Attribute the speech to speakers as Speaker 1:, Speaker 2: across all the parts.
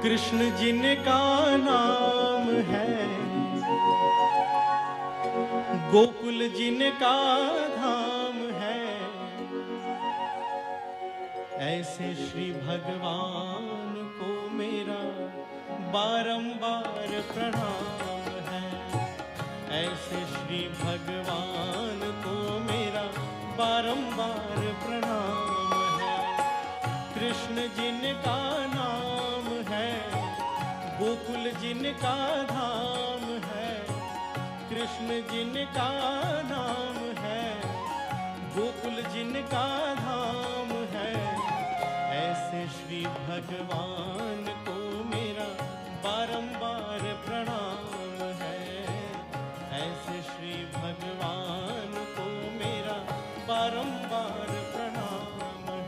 Speaker 1: कृष्ण जिनका नाम है, गोकुल जिनका धाम है, ऐसे श्री भगवान को मेरा बारंबार प्रणाम है। ऐसे श्री भगवान को मेरा बारंबार प्रणाम है। कृष्ण जिनका नाम है, गोकुल जिनका धाम है, कृष्ण जिनका नाम है, गोकुल जिनका धाम है, ऐसे श्री भगवान को मेरा बारंबार प्रणाम है। ऐसे श्री भगवान को मेरा बारंबार प्रणाम है।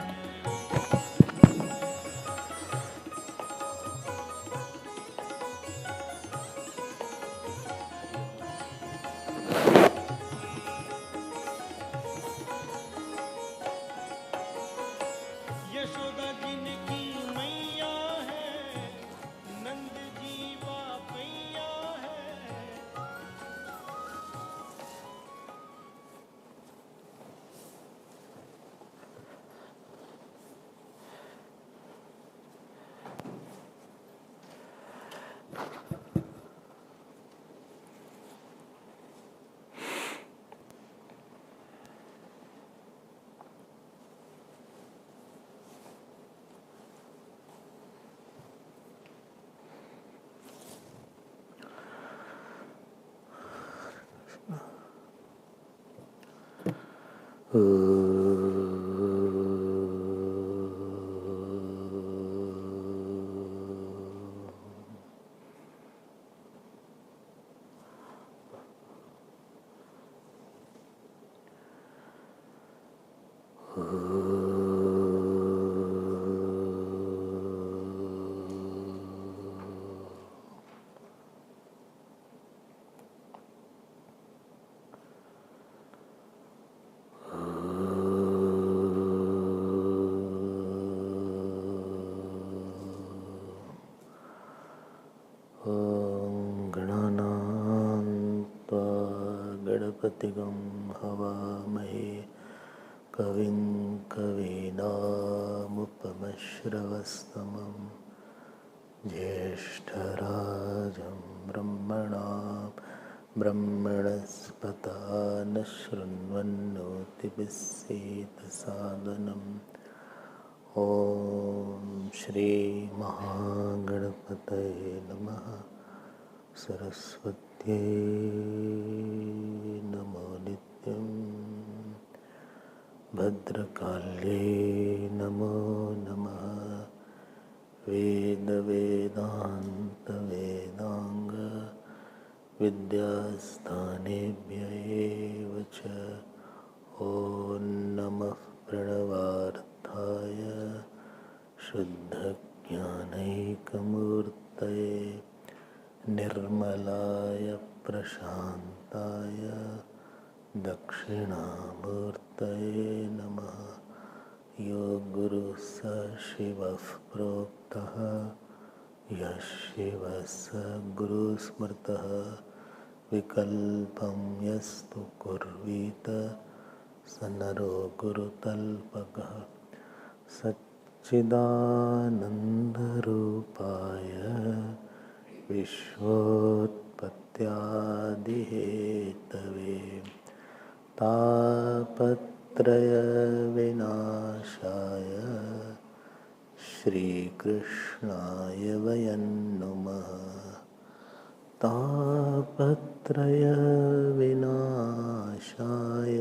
Speaker 1: यशोदा जिनकी मैया है, नंद जी बापैया है।
Speaker 2: गणपतिगं हवामहे कविं कवीनामुपमश्रवस्तमं ज्येष्ठराजं ब्रह्मणस्पत न शृण्वन्नोतिभिस्सेदसादनम्। ॐ श्री महागणपतये नमः। सरस्वत्यै नमो नित्यं। भद्रकाल्ये नमो नमः। वेद वेदान्त वेदांग विद्यास्थानेभ्य एव च। ॐ नमः प्रणवार्थाय शुद्धज्ञानैकमूर्तये निर्मलाय प्रशान्ताय दक्षिणामूर्तये नमः। यो गुरुः स शिवः प्रोक्तः, यः शिवः स गुरुस्मृतः। विकल्पं यस्तु कुर्वीत स नरो गुरुतल्पकः। सच्चिदानन्दरूपाय विश्वोत्पत्त्यादिहेतवे तापत्रयविनाशाय श्रीकृष्णाय वयं नुमः। तापत्रयविनाशाय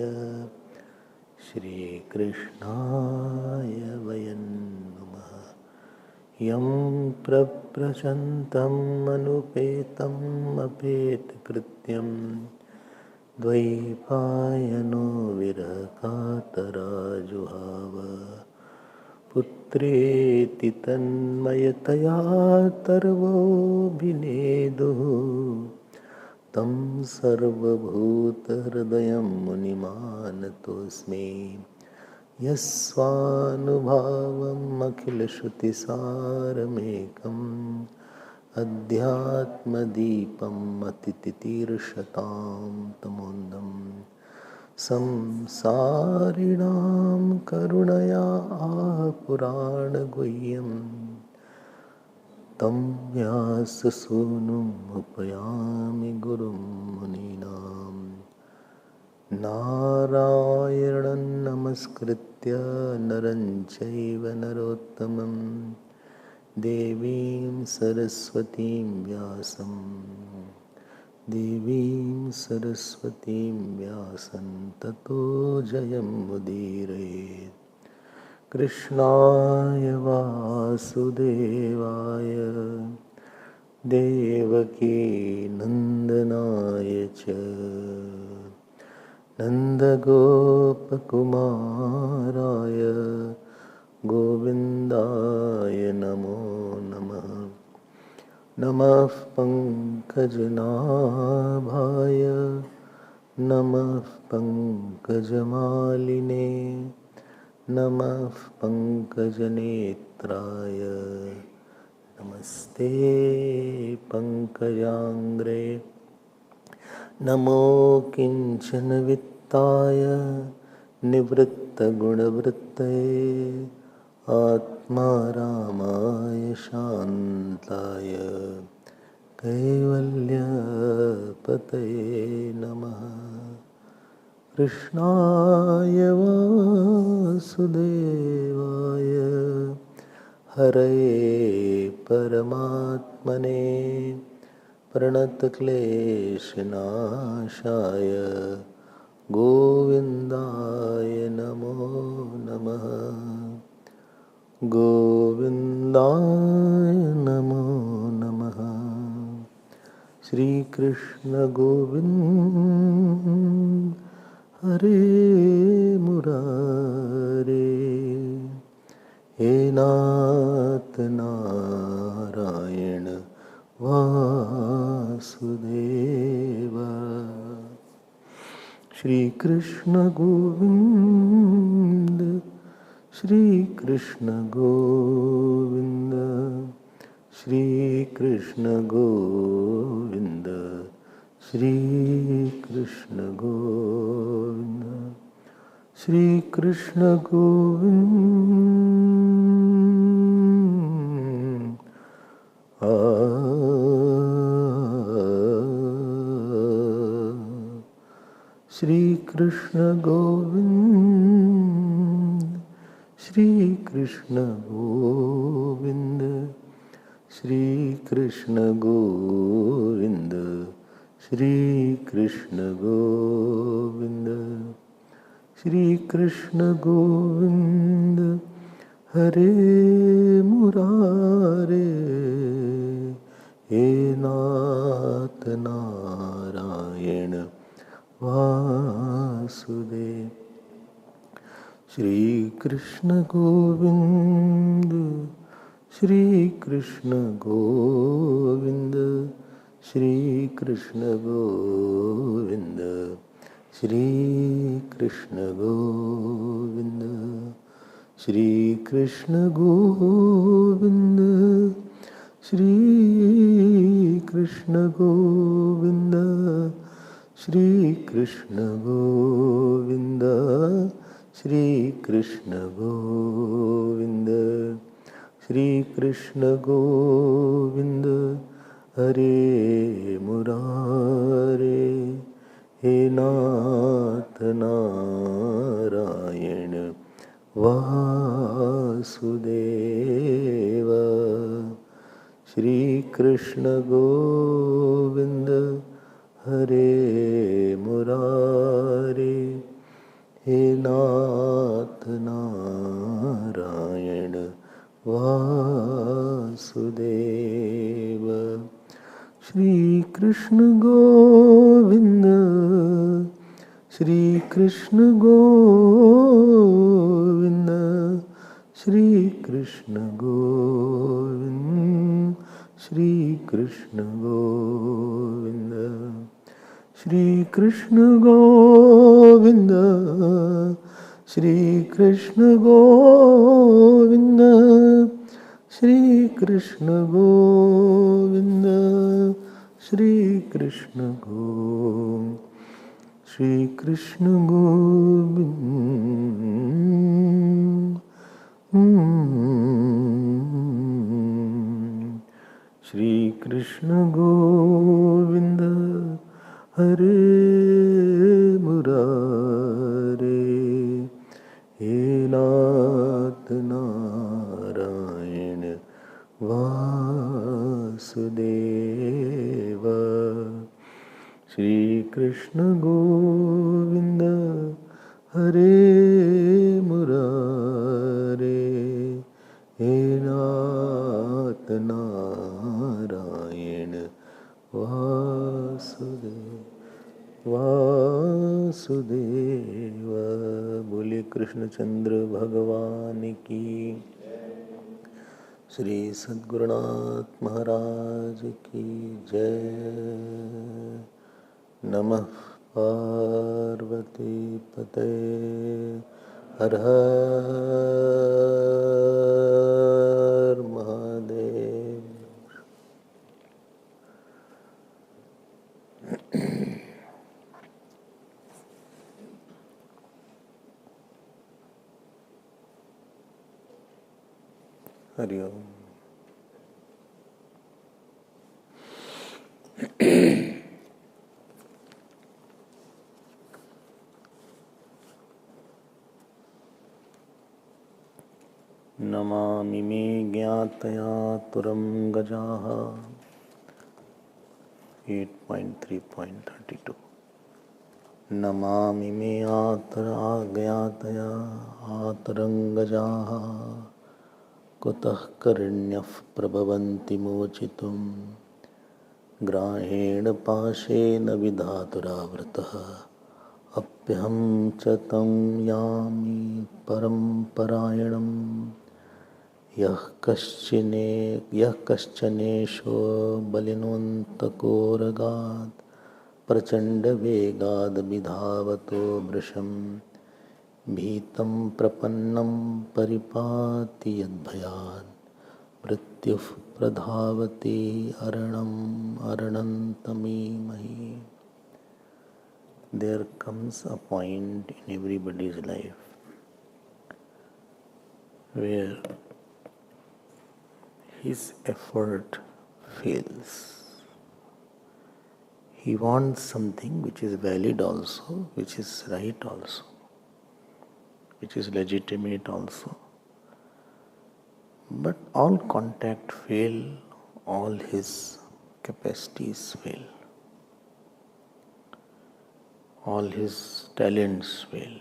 Speaker 2: श्रीकृष्णाय वयं नुमः। यं प्रप्रशन्तम् अनुपेतम् अपेतकृत्यं द्वैपायनो विरहकातराजुहाव। पुत्रेति तन्मयतया तर्वोऽभिनेदुः। तं सर्वभूतहृदयं मुनिमानतोऽस्मि। यस्वानुभावम् अखिलश्रुतिसारमेकम् अध्यात्मदीपम् अतितितीर्षतां तमोन्दम् संसारिणां करुणया आह पुराणगुह्यम् तं व्याससूनुम् उपयामि गुरुं मुनीनां नारायणं नमस्कृत्य नरं चैव नरोत्तमं देवीं सरस्वतीं व्यासं ततो जयमुदीरयेत्। कृष्णाय वासुदेवाय देवकी नन्दनाय च नन्दगोपकुमाराय गोविन्दाय नमो नमः। नमः पङ्कजनाभाय नमः पङ्कजमालिने नमः पङ्कजनेत्राय नमस्ते पङ्कजाङ्ग्रे। नमो किञ्चन वित्ताय निवृत्तगुणवृत्तये आत्मारामाय शान्ताय कैवल्यपतये नमः। कृष्णाय वासुदेवाय हरये परमात्मने प्रणतक्लेशनाशाय गोविन्दाय नमो नमः। गोविन्दाय नमो नमः। श्री कृष्ण गोविंद हरे मुरारे, हे नाथ नारायण वासुदेव। श्री कृष्ण गोविंद, श्री कृष्ण गोविंद, श्री कृष्ण गोविंद, श्री कृष्ण गोविंद, श्री कृष्ण गोविंद। श्री कृष्ण गोविंद, श्री कृष्ण गोविंद, श्री कृष्ण गोविंद, श्री कृष्ण गोविंद, श्री कृष्ण गोविंद हरे मुरारे, हे नाथ नारायण वासुदेव। श्री कृष्ण गोविंद, श्री कृष्ण गोविंद, श्री कृष्ण गोविंद, श्री कृष्ण गोविंद, श्री कृष्ण गोविंद, श्री कृष्ण गोविंद, श्री कृष्ण गोविंद, श्री कृष्ण गोविंद, श्री कृष्ण गोविंद हरे मुरारे, हे नाथ नारायण वासुदेव। श्री कृष्ण गोविंद हरे मुरारे, हे नाथ Narayan Vasudev. Shri Krishna Govind, Shri Krishna Govind, Shri Krishna Govind, Shri Krishna Govind, Shri Krishna Govind, Shri Krishna Govinda, Shri Krishna Govinda, Shri Krishna Govinda, Shri Krishna Govinda, Shri Krishna Govinda, Hare Murare, He Nath Narayana Vasudeva, Shri Krishna Govinda, Hare Murare, He Nath Narayana Vasudeva. Vasudeva. बोले कृष्णचंद्र भगवान की, श्री सद्गुरुनाथ महाराज की जय। नमः पार्वती पते, हर हर महादेव। हरि ओम। नमामि मे ज्ञातया तुरं गजाः। 8.3.32 नमामि मे ज्ञातया आतरङ्गजाः, कुतः करिण्यः प्रभवन्ति मोचितुं, ग्राहेण पाशेन विधातुरावृतः, अप्यहं च तं यामि परम्परायणं, यः कश्चनेशो बलिनोऽन्तकोरगात्, प्रचण्डवेगाद् विधावतो वृषं, भीतं प्रपन्नं परिपाति यद्भयात्, मृत्युः प्रधावति अरणन्तमीमहि। There comes a point in everybody's life where his effort fails. He wants something which is valid also, which is right also, which is legitimate also. But all contact fail, all his capacities fail, all his talents fail.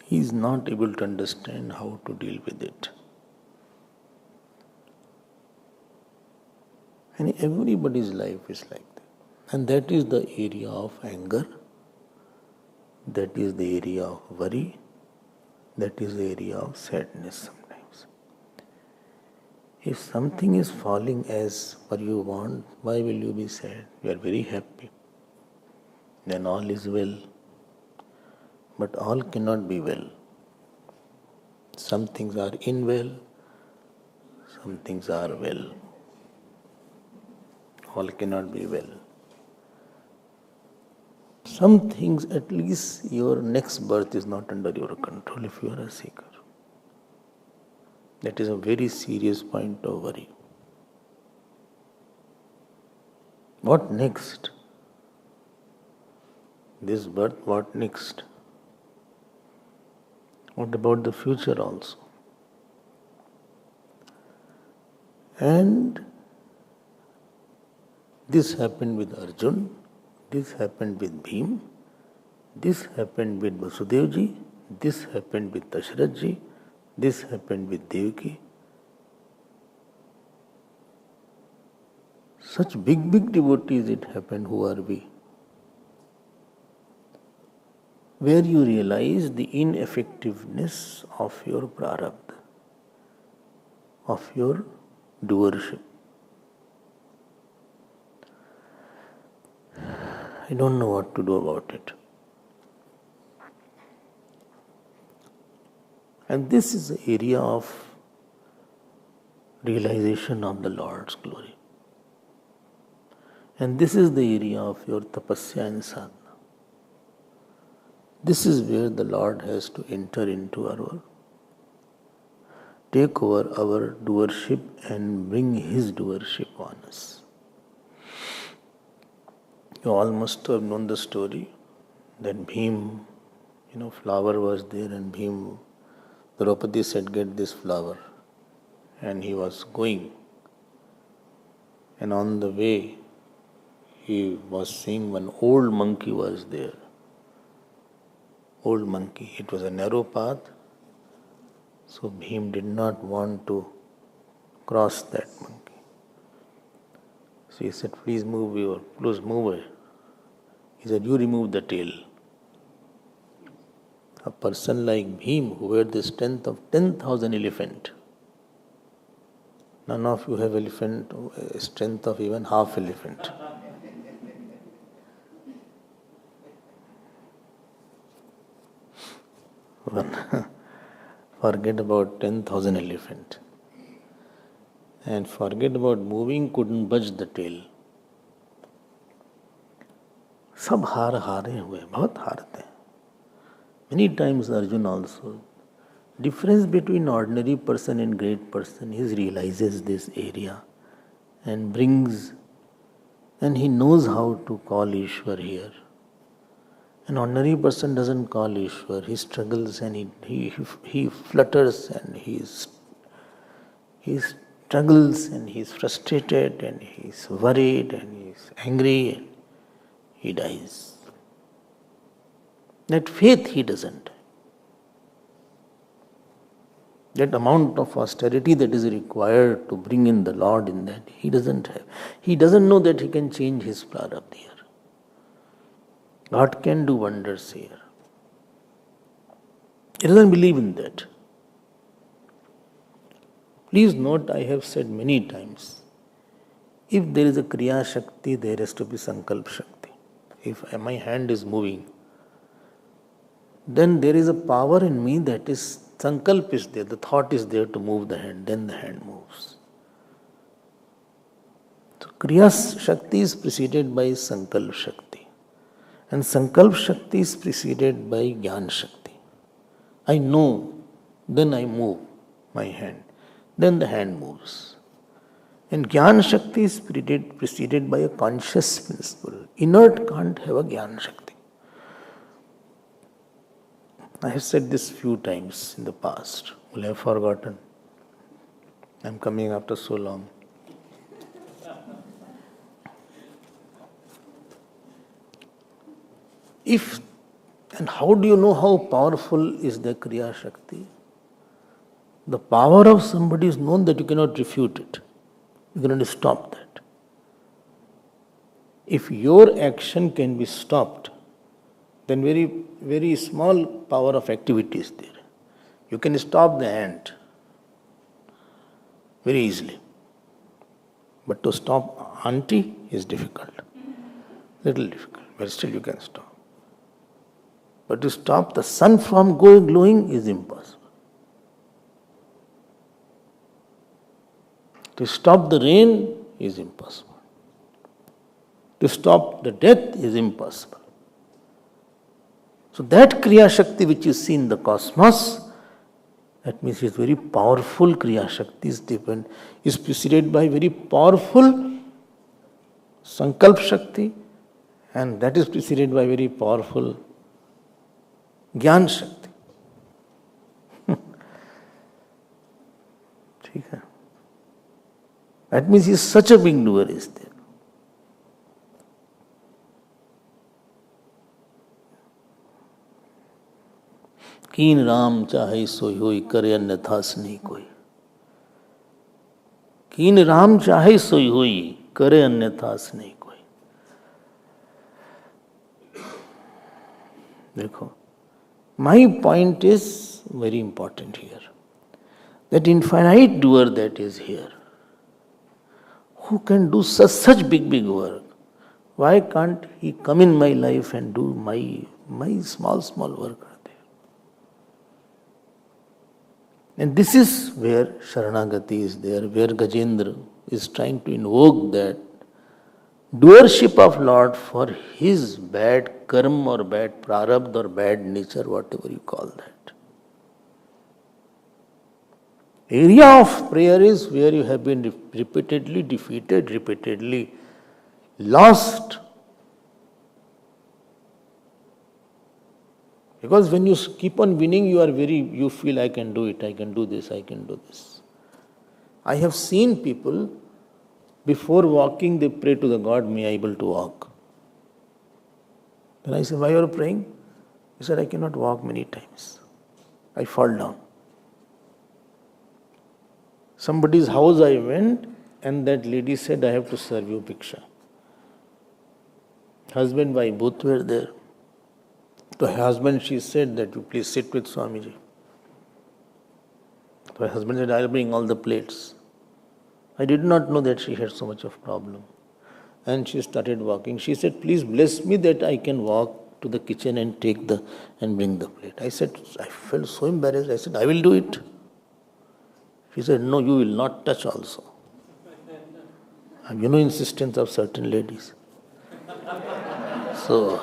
Speaker 2: He is not able to understand how to deal with it. And everybody's life is like that. And that is the area of anger, that is the area of worry, that is the area of sadness sometimes. If something is falling as per you want, why will you be sad? You are very happy. Then all is well. But all cannot be well. Some things are unwell, some things are well. All cannot be well. Some things, at least your next birth is not under your control if you are a seeker. That is a very serious point of worry. What next? This birth, what next? What about the future also? And this happened with Arjun, this happened with Bhim, this happened with Vasudevji, this happened with Dashrathji, this happened with Devaki. Such big devotees it happened, who are we? Where you realize the ineffectiveness of your prarabdha, of your doer-ship. I don't know what to do about it. And this is the area of realization of the Lord's glory. And this is the area of your tapasya and sadhana. This is where the Lord has to enter into take over our doer-ship and bring His doer-ship on us. You all must have known the story that Bhim, flower was there and Bhim, Draupadi said, get this flower. And he was going. And on the way, he was seeing one old monkey was there. Old monkey. It was a narrow path. So Bhim did not want to cross that monkey. So he said, please move away. He said, you remove the tail. A person like Bhim who had the strength of 10,000 elephants. None of you have strength of even half elephant. Forget about 10,000 elephant. And forget about moving, couldn't budge the tail. सब हारे हुए, बहुत हारते हैं. Many times Arjun also. Difference between ordinary person and great person, he realizes this area and he knows how to call Ishwar here. An ordinary person doesn't call Ishwar, he struggles and he flutters and he struggles and he is frustrated and he is worried and he is angry and he dies. That faith he doesn't. That amount of austerity that is required to bring in the Lord in that, he doesn't have. He doesn't know that he can change his prarabdha here. God can do wonders here. He doesn't believe in that. Please note, I have said many times, if there is a Kriya Shakti, there has to be Sankalp Shakti. If my hand is moving, then there is a power in me that is, Sankalp is there, the thought is there to move the hand, then the hand moves. So Kriya Shakti is preceded by Sankalp Shakti. And Sankalp Shakti is preceded by Gyan Shakti. I know, then I move my hand, then the hand moves. And Gyan Shakti is preceded by a conscious principle. Inert can't have a Gyan Shakti. I have said this few times in the past. Will I have forgotten? I am coming after so long. And how do you know how powerful is the Kriya Shakti? The power of somebody is known that you cannot refute it. You cannot stop that. If your action can be stopped, then very, very small power of activity is there. You can stop the hand very easily. But to stop auntie is difficult. Little difficult, but still you can stop. But to stop the sun from glowing is impossible. To stop the rain is impossible. To stop the death is impossible. So that Kriya Shakti which you see in the cosmos, that means it's very powerful Kriya Shakti is preceded by very powerful Sankalp Shakti, and that is preceded by very powerful Gyan Shakti. That means he is such a big doer is there. कीन राम चाहे सोई होई करे अन्यथास नहीं कोई. कीन राम चाहे सोई होई करे अन्यथास नहीं कोई. देखो, my point is very important here. That infinite doer that is here, who can do such big work, Why can't he come in my life and do my small work are there? And this is where Sharanagati is there, where Gajendra is trying to invoke that doer-ship of Lord for his bad karma or bad prarabdha or bad nature, whatever you call that. Area of prayer is where you have been repeatedly defeated, repeatedly lost. Because when you keep on winning, you feel I can do it, I can do this, I can do this. I have seen people, before walking, they pray to the God, may I able to walk. Then I said, why are you praying? He said, I cannot walk many times. I fall down. Somebody's house I went, and that lady said, I have to serve you bhiksha. Husband, wife, both were there. To her husband, she said that you please sit with Swamiji. To her husband said, I'll bring all the plates. I did not know that she had so much of problem. And she started walking. She said, please bless me that I can walk to the kitchen and and bring the plate. I said, I felt so embarrassed. I said, I will do it. She said, no, you will not touch also. You know insistence of certain ladies. So,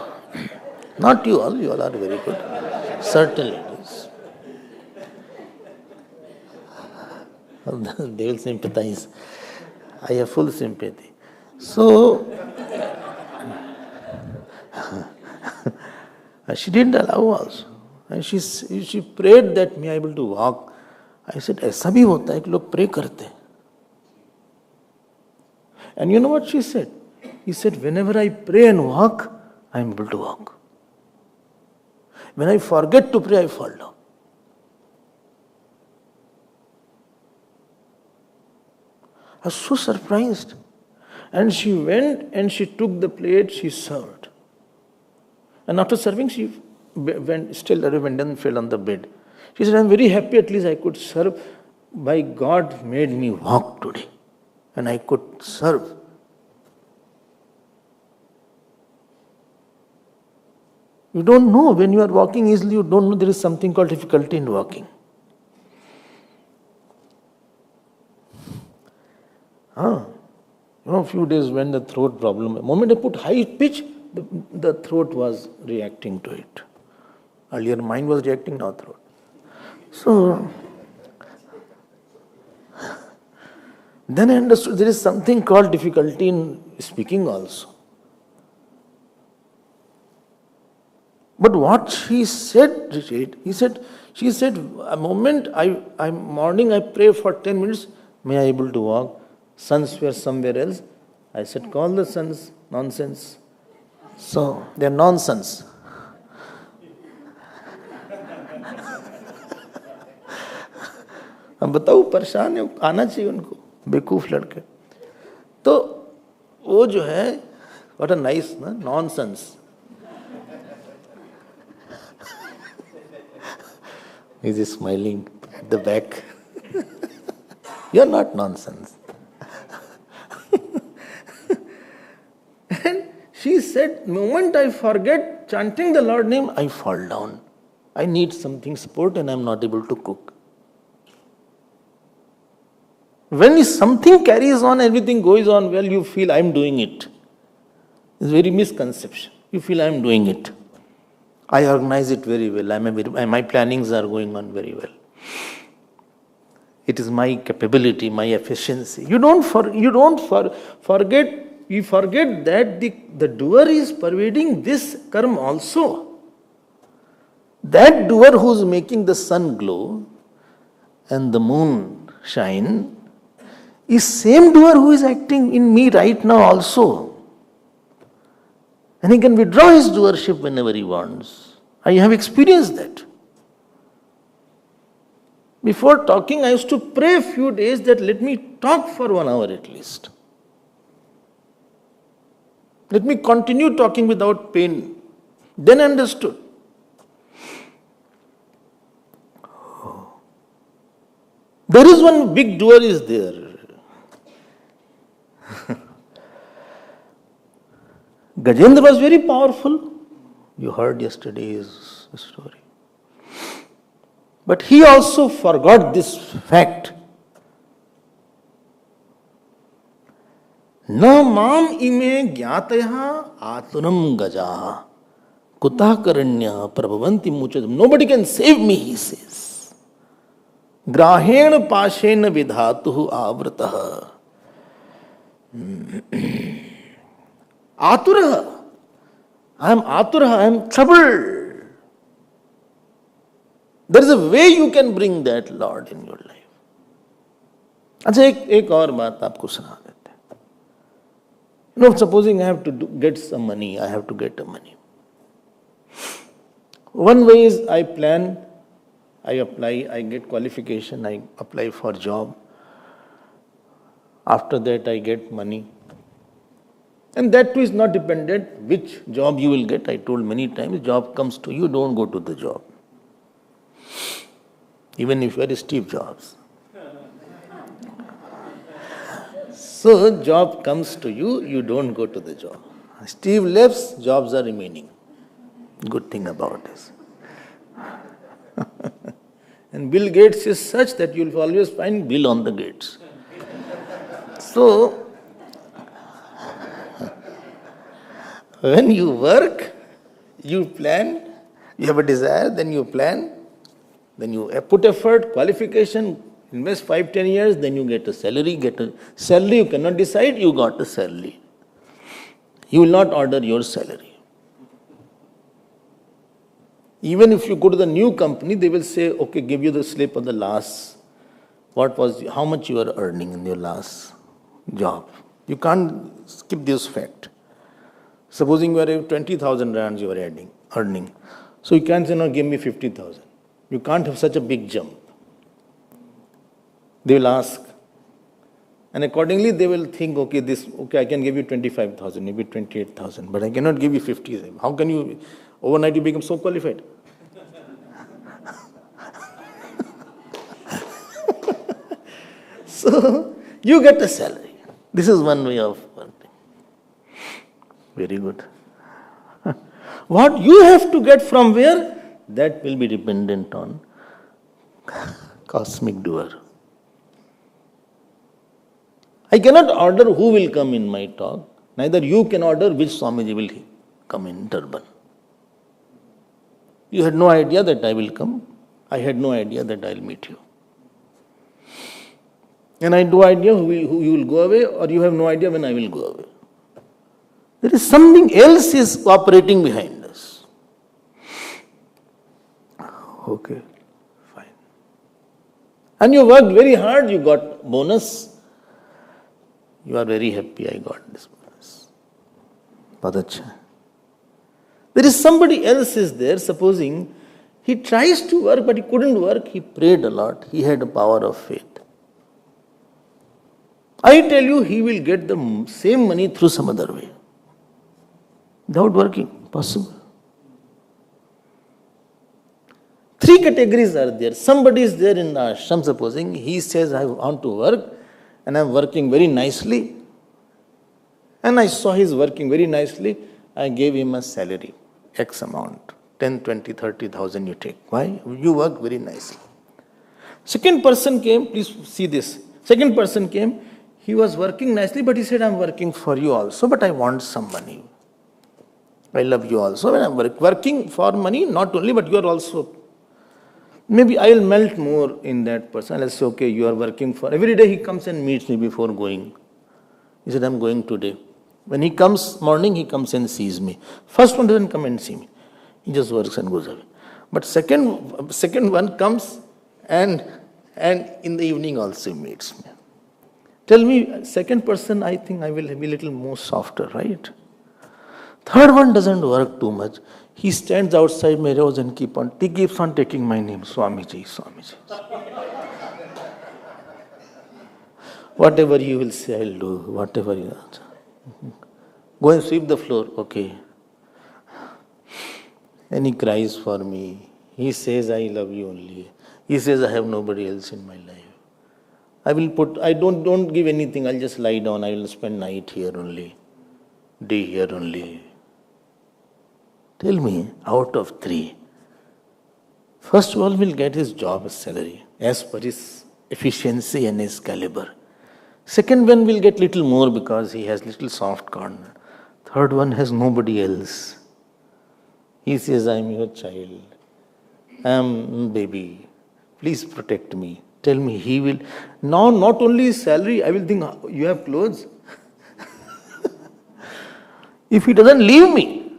Speaker 2: not you all are very good. Certain ladies. They will sympathize. I have full sympathy. So, she didn't allow also. And she prayed that me able to walk. I said, ऐसा भी होता है कि लोग pray करते हैं. And you know what she said? He said, whenever I pray and walk, I am able to walk. When I forget to pray, I fall down. I was so surprised. And she went and she took the plate, she served. And after serving, she went and fell on the bed. She said, I'm very happy at least I could serve. By God made me walk today. And I could serve. You don't know when you are walking easily, you don't know there is something called difficulty in walking. A few days when the throat problem, the moment I put high pitch, the throat was reacting to it. Earlier mind was reacting, now throat. So, then I understood there is something called difficulty in speaking also. But what she said, she said, a moment, morning I pray for 10 minutes, may I able to walk? Sons were somewhere else. I said, call the sons, nonsense. So, they are nonsense. अब बताओ परेशान है, आना चाहिए उनको, बेवकूफ लड़के. तो वो जो है, what a nice nonsense. He is smiling at the back. You are not nonsense. And she said, moment I forget chanting the Lord's name, I fall down. I need something support and I am not able to cook. When something carries on, everything goes on well, you feel I am doing it. It's very misconception. You feel I am doing it. I organize it very well. My plannings are going on very well. It is my capability, my efficiency. You forget. You forget that the doer is pervading this karma also. That doer who is making the sun glow and the moon shine is same doer who is acting in me right now also. And he can withdraw his doership whenever he wants. I have experienced that. Before talking, I used to pray a few days that let me talk for 1 hour at least. Let me continue talking without pain. Then I understood. There is one big doer is there. Gajendra was very powerful. You heard yesterday's story. But he also forgot this fact. Na mam ime gyataya atunam gajaha kutah karanya prabhavanti muchadam. Nobody can save me, he says. Grahena pashena vidhatuhu avrataha. Aturaha. I am aturaha, I am troubled. There is a way you can bring that Lord in your life. अच्छा एक और बात आपको सुना देते हैं. You know, supposing I have to get some money, I have to get a money. One way is I plan, I apply, I get qualification, I apply for job. After that I get money. And that too is not dependent which job you will get. I told many times, job comes to you, don't go to the job. Even if you are Steve Jobs. So, job comes to you, you don't go to the job. Steve left, jobs are remaining. Good thing about this. And Bill Gates is such that you will always find Bill on the gates. So, when you work, you plan, you have a desire, then you plan, then you put effort, qualification, invest 5-10 years, then you get a salary, you cannot decide, you got a salary. You will not order your salary. Even if you go to the new company, they will say, okay, give you the slip of the last, how much you are earning in your last job. You can't skip this fact. Supposing you are 20,000 rands you are earning. So you can't say, no, give me 50,000. You can't have such a big jump. They will ask. And accordingly they will think, okay, I can give you 25,000, maybe 28,000, but I cannot give you 50,000. How can you, overnight you become so qualified? So, you get a salary. This is one way of working. Very good. What you have to get from where? That will be dependent on cosmic doer. I cannot order who will come in my talk. Neither you can order which Swamiji will come in turban. You had no idea that I will come. I had no idea that I will meet you. And I had no idea who you will go away, or you have no idea when I will go away. There is something else is operating behind us. Okay, fine. And you worked very hard, you got bonus. You are very happy, I got this bonus. Bahut acha. There is somebody else is there, supposing he tries to work but he couldn't work, he prayed a lot, he had a power of faith. I tell you, he will get the same money through some other way. Without working, possible. 3 categories are there. Somebody is there in the ashram, supposing he says, I want to work and I am working very nicely. And I saw he is working very nicely. I gave him a salary, X amount, 10, 20, 30,000 you take. Why? You work very nicely. Second person came, please see this. Second person came, he was working nicely, but he said, I am working for you also, but I want some money. I love you also. When I am working for money, not only, but you are also. Maybe I will melt more in that person. I'll say, okay, you are working for. Every day he comes and meets me before going. He said, I am going today. When he comes morning, he comes and sees me. First one doesn't come and see me. He just works and goes away. But second one comes and in the evening also meets me. Tell me, second person, I think I will be a little more softer, right? Third one doesn't work too much. He stands outside my house and keeps on taking my name, Swamiji, Swamiji. Whatever you will say, I'll do. Whatever you want. Go and sweep the floor, okay. And he cries for me. He says, I love you only. He says, I have nobody else in my life. I don't give anything, I'll just lie down, I will spend night here only, day here only. Tell me, out of 3, first one will get his job salary as per his efficiency and his caliber. Second one will get little more because he has little soft corner. Third one has nobody else. He says, I am your child. I am baby. Please protect me. Tell me, he will. Now, not only his salary, I will think, you have clothes? If he doesn't leave me,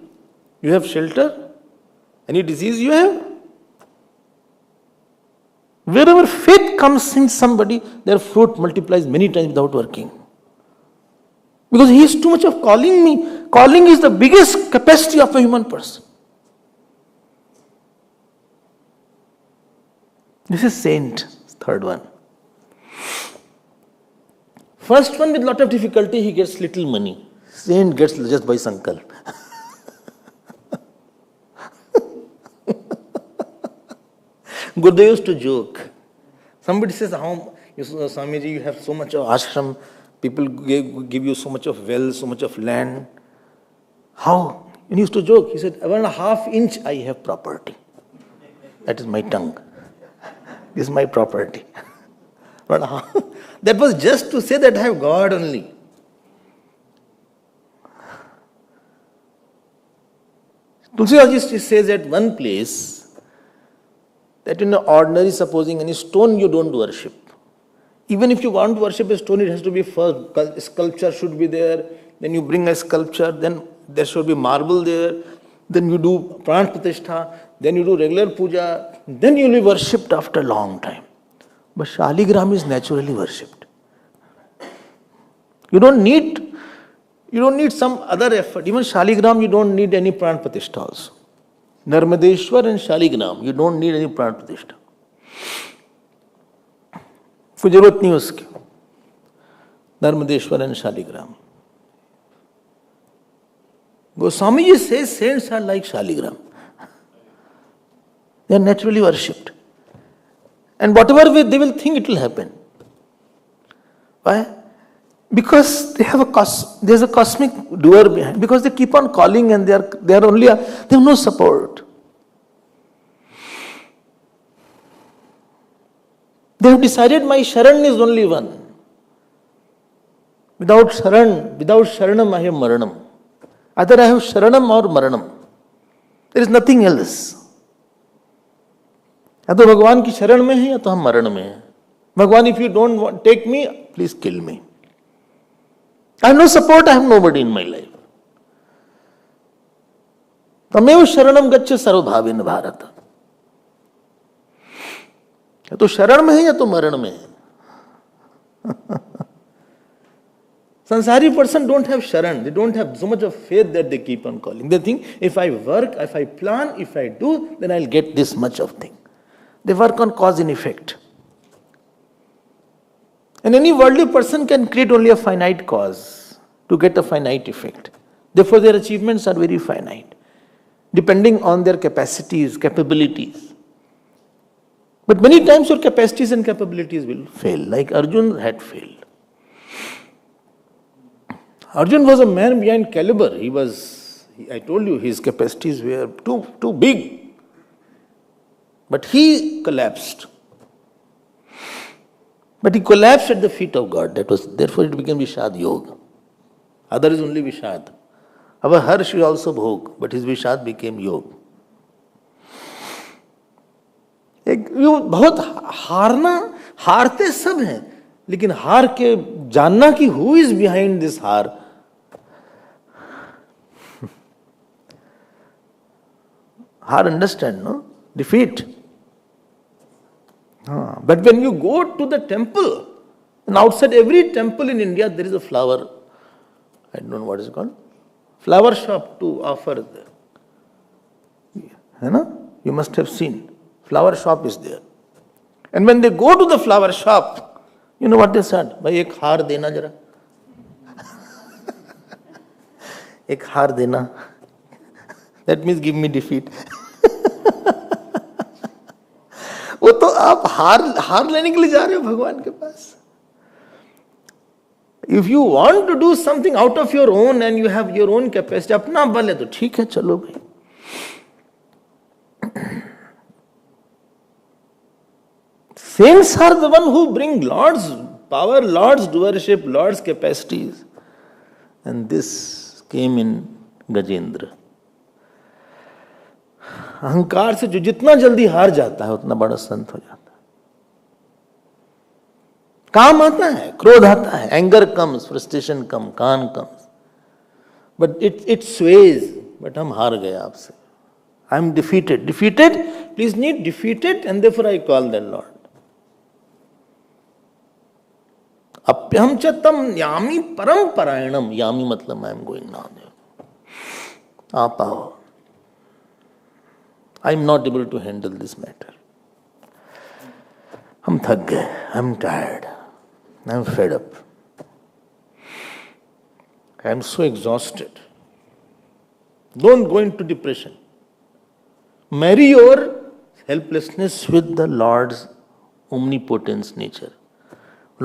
Speaker 2: you have shelter? Any disease you have? Wherever faith comes in somebody, their fruit multiplies many times without working. Because he is too much of calling me. Calling is the biggest capacity of a human person. This is saint, third one. First one with lot of difficulty, he gets little money. Saint gets just by Sankalp. Gurudev used to joke. Somebody says, Swamiji, you have so much of ashram, people give you so much of wealth, so much of land. How? And he used to joke. He said, 1.5 inch I have property. That is my tongue. This is my property. That was just to say that I have God only. Tulsidas says at one place that in ordinary, supposing any stone you don't worship. Even if you want to worship a stone, it has to be first. Sculpture should be there. Then you bring a sculpture. Then there should be marble there. Then you do pran pratishtha. Then you do regular puja. Then you will be worshipped after a long time. But Shaligram is naturally worshipped. You don't need some other effort. Even Shaligram, you don't need any pran pratishtha also. Narmadeshwar and Shaligram, you don't need any pran pratishtha. कोई जरूरत नहीं उसकी. Narmadeshwar and Shaligram. Goswamiji says saints are like Shaligram. They are naturally worshipped. And whatever way they will think, it will happen. Why? Because they have there's a cosmic doer behind. Because they keep on calling and they have no support. They have decided my Sharan is only one. Without Sharanam I have Maranam. Either I have Sharanam or Maranam. There is nothing else. या तो भगवान की शरण में है या तो हम मरण में हैं. भगवान, if you don't take me, please kill me. I have no support, I have nobody in my life. तमेव शरणम गच्छ सर्वभावेन भारत. या तो शरण में है या तो मरण में है. Samsaari person don't have sharan. They don't have so much of faith that they keep on calling. They think, if I work, if I plan, if I do, then I'll get this much of thing. They work on cause and effect. And any worldly person can create only a finite cause to get a finite effect. Therefore, their achievements are very finite, depending on their capacities, capabilities. But many times your capacities and capabilities will fail, like Arjun had failed. Arjun was a man behind caliber. I told you, his capacities were too big. But he collapsed. But he collapsed at the feet of God. Therefore it became Vishad Yoga. Other is only Vishad. Our Harsh is also Bhog, but his Vishad became Yoga. बहुत हारते सब हैं, लेकिन हार के जानना कि who is behind this हार. Hard understand, no? Defeat. But when you go to the temple, and outside every temple in India, there is a flower, I don't know what is it called, flower shop to offer there. You must have seen. Flower shop is there. And when they go to the flower shop, you know what they said? Bhai, ek haar dena jara. Ek haar dena. That means give me defeat. वो तो आप हार लेने के लिए जा रहे हो भगवान के पास. If you want to do something out of your own and you have your own capacity, अपना बल है तो ठीक है, चलो भाई. Saints are the one who bring Lord's power, Lord's doer-ship, Lord's capacities. And this came in Gajendra. अहंकार से जो जितना जल्दी हार जाता है उतना बड़ा संत हो जाता है. काम आता है, क्रोध आता है, एंगर कम्स, फ्रस्ट्रेशन कम, कान comes, but it sways. But हम हार गए आपसे. I am defeated. Defeated please need defeated and therefore I call that lord. अप्यहम च तम यामी परम परायणम. यामी मतलब I am going now there. आप आओ. I am not able to handle this matter. हम थक गए. I am tired. I am fed up. I am so exhausted. Don't go into depression. Marry your helplessness with the Lord's omnipotence nature,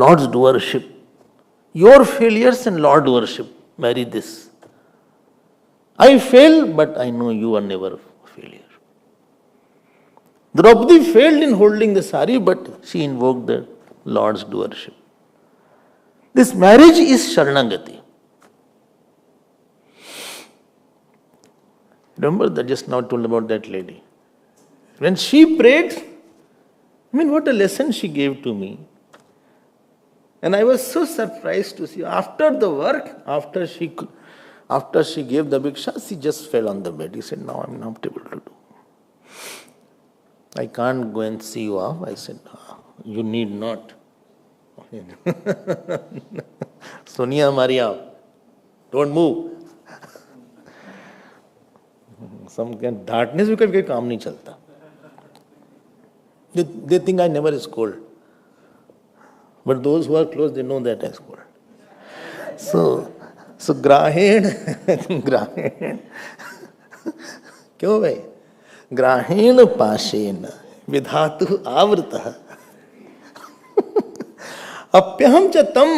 Speaker 2: Lord's doer-ship. Your failures and Lord doer-ship. Marry this. I fail, but I know you are never a failure. Draupadi failed in holding the sari, but she invoked the Lord's doer-ship. This marriage is Sharanagati. Remember that just now told about that lady. When she prayed, I mean, what a lesson she gave to me. And I was so surprised to see after the work, after she gave the bhiksha, she just fell on the bed. He said, "Now I'm not able to do. I can't go and see you off." I said, "You need not." Sonia Maria, don't move. Some darkness भी कभी काम नहीं चलता. They think I never scold. But those who are close, they know that I scold. So ग्राहीण क्यों भाई? ग्राहीण पाशेन विधातु आवृतः अप्यहम च तम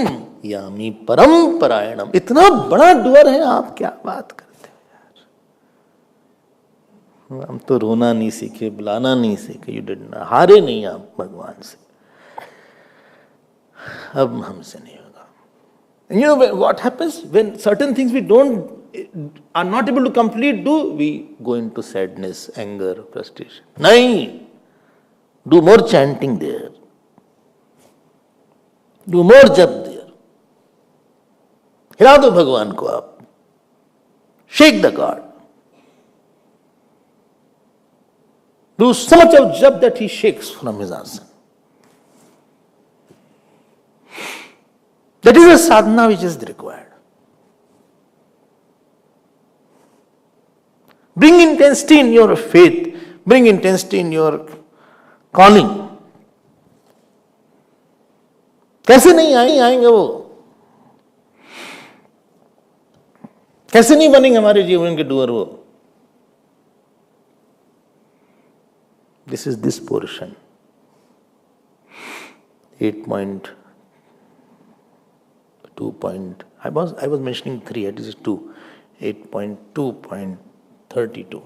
Speaker 2: यामी परम परायणम. इतना बड़ा डुअर है आप, क्या बात करते. हम तो रोना नहीं सीखे, बुलाना नहीं सीखे. You did not. हारे नहीं आप भगवान से. अब हमसे नहीं होगा. You know what happens when certain things we are not able to complete do? We go into sadness, anger, frustration. नहीं. Do more chanting there. Do more jap there. हिला दो भगवान को आप. Shake the God. Do so much of jap that he shakes from his asana. That is a sadhana which is required. Bring intensity in your faith. Bring intensity in your calling. कैसे नहीं आएंगे वो? कैसे नहीं बनेंगे हमारे जीवन के डुअर वो? This is this portion. 8.2. I was mentioning 3. It is 2. 8.2.32.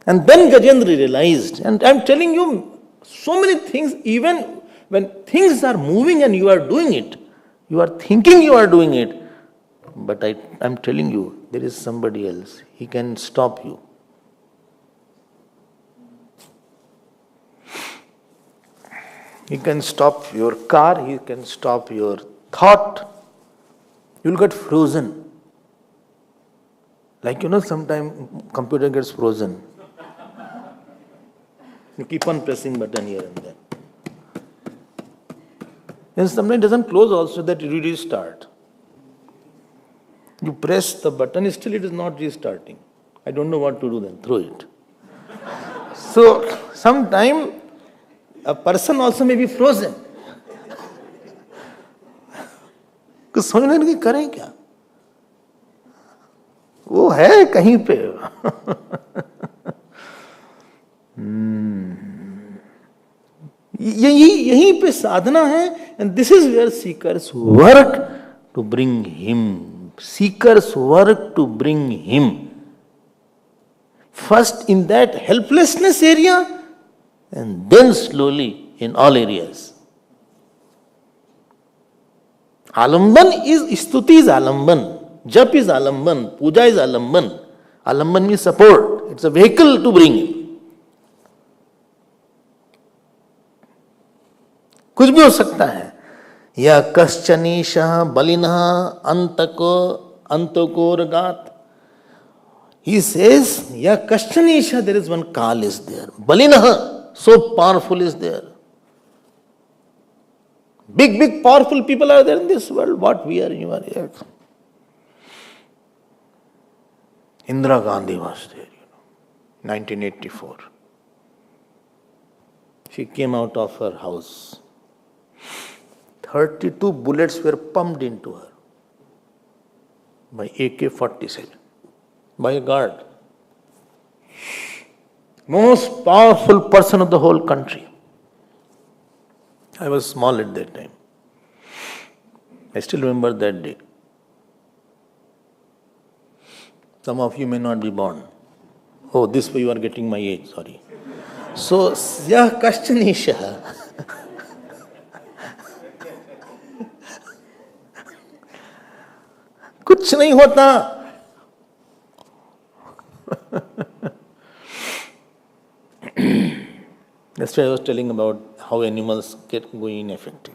Speaker 2: And then Gajendra realized, and I am telling you, so many things, even when things are moving and you are doing it, you are thinking you are doing it, but I am telling you, there is somebody else. He can stop you. He can stop your car, he can stop your thought. You will get frozen. Like, sometimes computer gets frozen. You keep on pressing button here and there. And sometimes it doesn't close also, that you restart. You press the button, still it is not restarting. I don't know what to do then, throw it. So, sometimes a person also may be frozen. कुछ समझने लगे करें क्या? वो है कहीं पे. यहीं पे साधना है. And this is where seekers work to bring him. Seekers work to bring him. First in that helplessness area, and then slowly in all areas. Alamban is, Stuti is Alamban, Jap is Alamban, Puja is Alamban. Alamban means support. It's a vehicle to bring in. कुछ भी हो सकता है. या कश्चनीशः बलिनः अंतकोरगात. He says, ya kashchanisha, there is one Kal is there. Balinaha, so powerful is there. Big powerful people are there in this world. What we are, you are here. Indira Gandhi was there, 1984. She came out of her house. 32 bullets were pumped into her by AK-47. By a guard. Most powerful person of the whole country. I was small at that time. I still remember that day. Some of you may not be born. Oh, this way you are getting my age, sorry. So, yah kashchanisha. कुछ नहीं होता. That's why I was telling about how animals get going ineffective.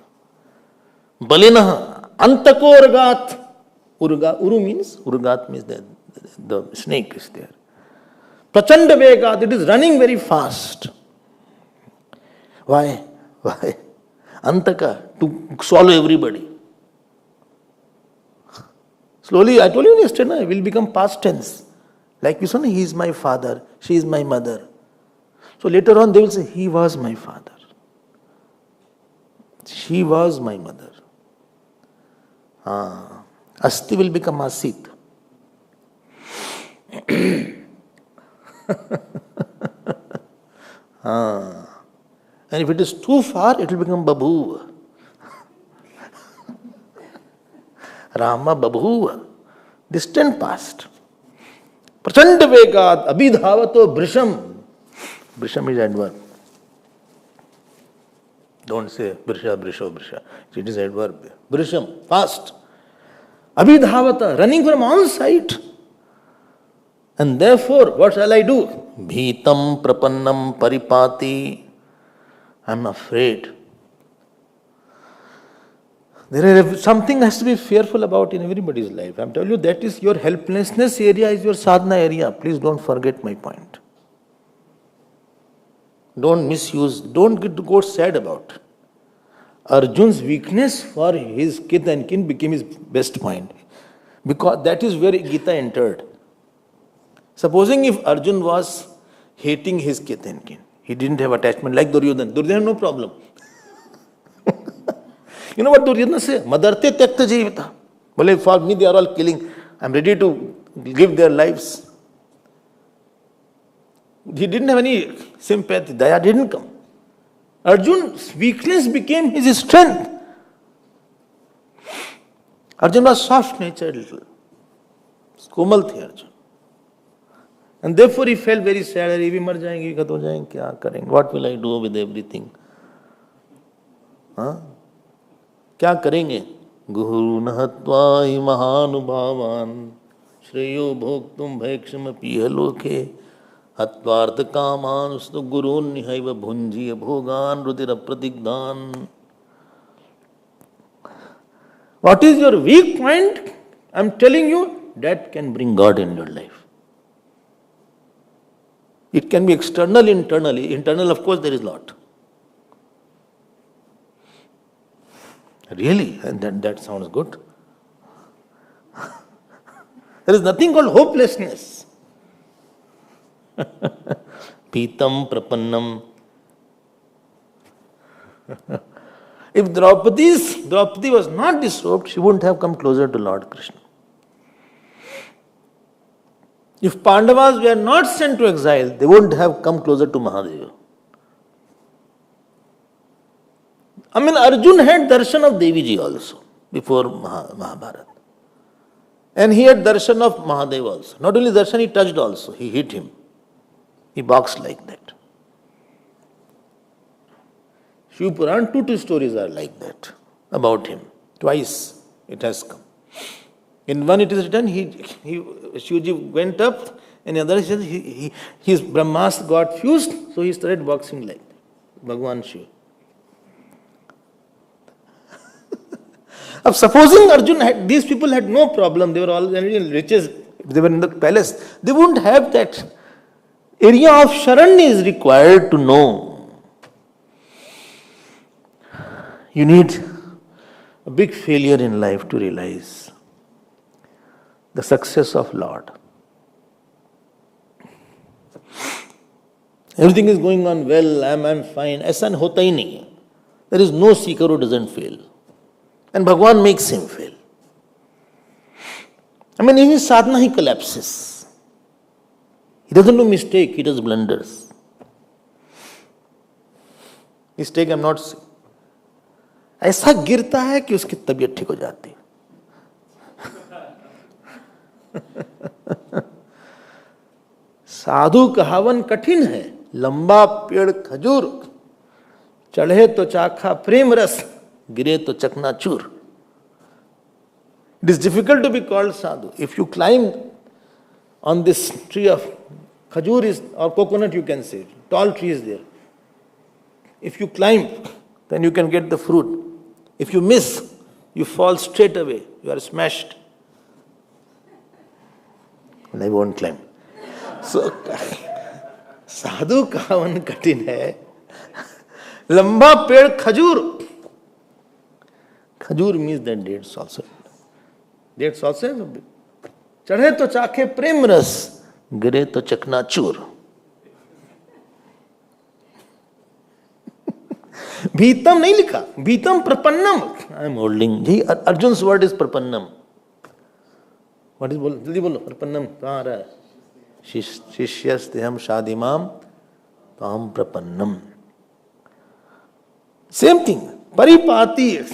Speaker 2: Balinaha, antako urgat. Uru means, urgat means the snake is there. Prachanda vegat, it is running very fast. Why? Antaka, to swallow everybody. Slowly, I told you yesterday, it will become past tense. Like you said, he is my father, she is my mother. So later on they will say, he was my father. She was my mother. Asti will become Asit. And if it is too far, it will become Babu. Rama Babu. Distant past. Prachanda vegat abhidhavato brisham. Brisham is adverb. Don't say brisha. It is adverb. Brisham, fast. Abhidhavata, running from on site. And therefore, what shall I do? Bhitam prapannam paripati. I am afraid. There is something has to be fearful about in everybody's life. I am telling you, that is your helplessness area, is your sadhana area. Please don't forget my point. Don't misuse, don't go sad about. Arjun's weakness for his kith and kin became his best point. Because that is where Gita entered. Supposing if Arjun was hating his kith and kin, he didn't have attachment like Duryodhana. Duryodhana, no problem. You know what Duryodhana said? Madarte tyakta jivita. Well, for me they are all killing. I am ready to give their lives. He didn't have any sympathy. Daya didn't come. Arjun's weakness became his strength. Arjun was soft-natured little. Komal the Arjun. And therefore he felt very sad. Ye bhi mar jayenge, khat ho jayenge, kya karenge? What will I do with everything? क्या करेंगे? गुरु नहत्वा हि महानुभावान श्रेयो भोक्तुम भैक्षम पीह लोके हत्वार्थ कामान स्तु गुरुन् निहैव भुंजीय भोगान रुधिर प्रतिग्धान. What is your weak point? I am telling you, that can bring God in your life. It can be external, internally. Internal, of course, there is a lot. Really? And that sounds good. There is nothing called hopelessness. Pitam prapannam. If Draupadi was not disrobed, she wouldn't have come closer to Lord Krishna. If Pandavas were not sent to exile, they wouldn't have come closer to Mahadeva. I mean, Arjun had darshan of Devi Ji also before Mahabharata. And he had darshan of Mahadeva also. Not only darshan, he touched also. He hit him. He boxed like that. Shiv Puran, two stories are like that about him. Twice it has come. In one it is written, Shivji went up, and in the other it says his Brahmas got fused, so he started boxing like that. Bhagwan Shiv. अब supposing Arjun these people had no problem, they were all riches, they were in the palace, they wouldn't have that. Area of Sharan is required to know. You need a big failure in life to realize the success of Lord. Everything is going on well, I'm fine. ऐसा होता ही नहीं है. There is no seeker who doesn't fail. And Bhagwan makes him fail. I mean, in his sadhana he collapses. He doesn't do mistake, he does blunders. Mistake I'm not saying. ऐसा गिरता है कि उसकी तबीयत ठीक हो जाती है. साधु कहावन कठिन है, लंबा पेड़ खजूर, चढ़े तो चाखा प्रेम रस, गिरे तो चकनाचूर. It is difficult to be called sadhu. If you climb on this tree of khajur is or coconut, you can say, tall tree is there. If you climb, then you can get the fruit. If you miss, you fall straight away. You are smashed. And I won't climb. So, sadhu kavan katin hai. Lamba ped khajur. Khajur means that dates also. Dates also have a big. Chadhe to chakhe prem ras, gire to chaknachur. Bhitam nahi likha. Bhitam prapannam. I am holding. Arjun's word is prapannam. What is bolo? Jaldi bolo. Prapannam. Kahan raha hai? Shishyasteham shadimam tam prapannam. Same thing. Paripati.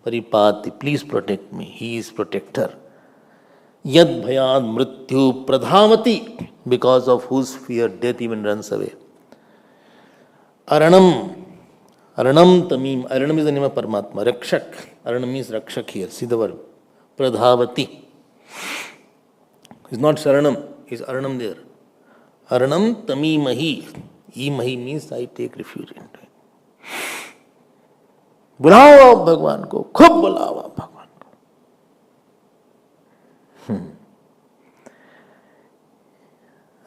Speaker 2: Paripati, please protect me. He is protector. Yad bhayad mrityu pradhamati, because of whose fear death even runs away. Aranam. Aranam tamim. Aranam is the name of Paramatma. Rakshak. Aranam means Rakshak here. See the word. Pradhavati. It's not Saranam. It's Aranam there. Aranam tamimahi. Imahi means I take refuge into it. बुलाओ भगवान को, खूब बुलाओ भगवान को.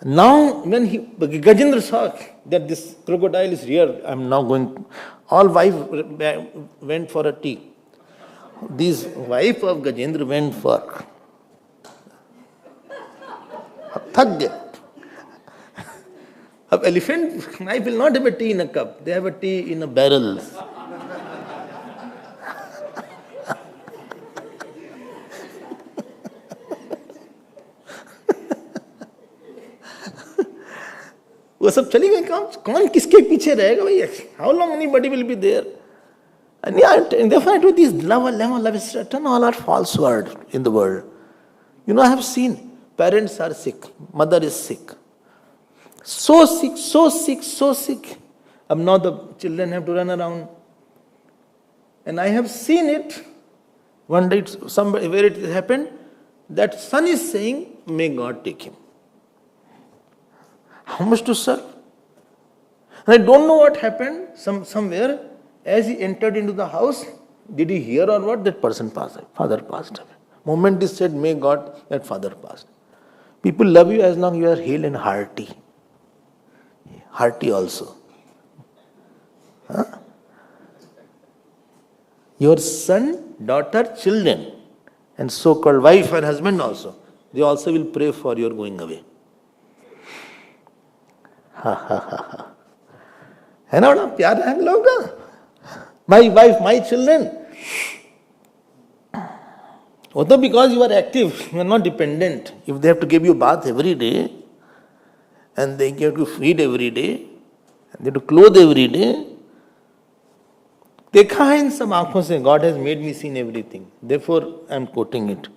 Speaker 2: Now, when Gajendra saw that this crocodile is here, I am now going. All wives went for a tea. This wife of Gajendra went for. Thak gaya. Ab elephant wife will not have a tea in a cup. They have a tea in a barrel. वो सब चली गई. कौन किसके पीछे रहेगा भाई? How long anybody will be there? And therefore, with this love is certain, all are false words in the world. You know, I have seen parents are sick, mother is sick, so sick, so sick, so sick. And now the children have to run around. And I have seen it. One day, somebody where it happened, that son is saying, "May God take him." How much to serve? And I don't know what happened. Somewhere, as he entered into the house, did he hear or what? That person passed away. Father passed away. Moment he said, "May God," that father passed. People love you as long as you are hale and hearty. Hearty also. Huh? Your son, daughter, children, and so-called wife and husband also, they also will pray for your going away. Ha ha ha ha. है ना बड़ा प्यार है हम लोगों का? My wife, my children. Although because you are active, you are not dependent. If they have to give you bath every day, and they have to feed every day, and they have to clothe every day, देखा है इन सब आंखों से. God has made me see everything. Therefore, I am quoting it.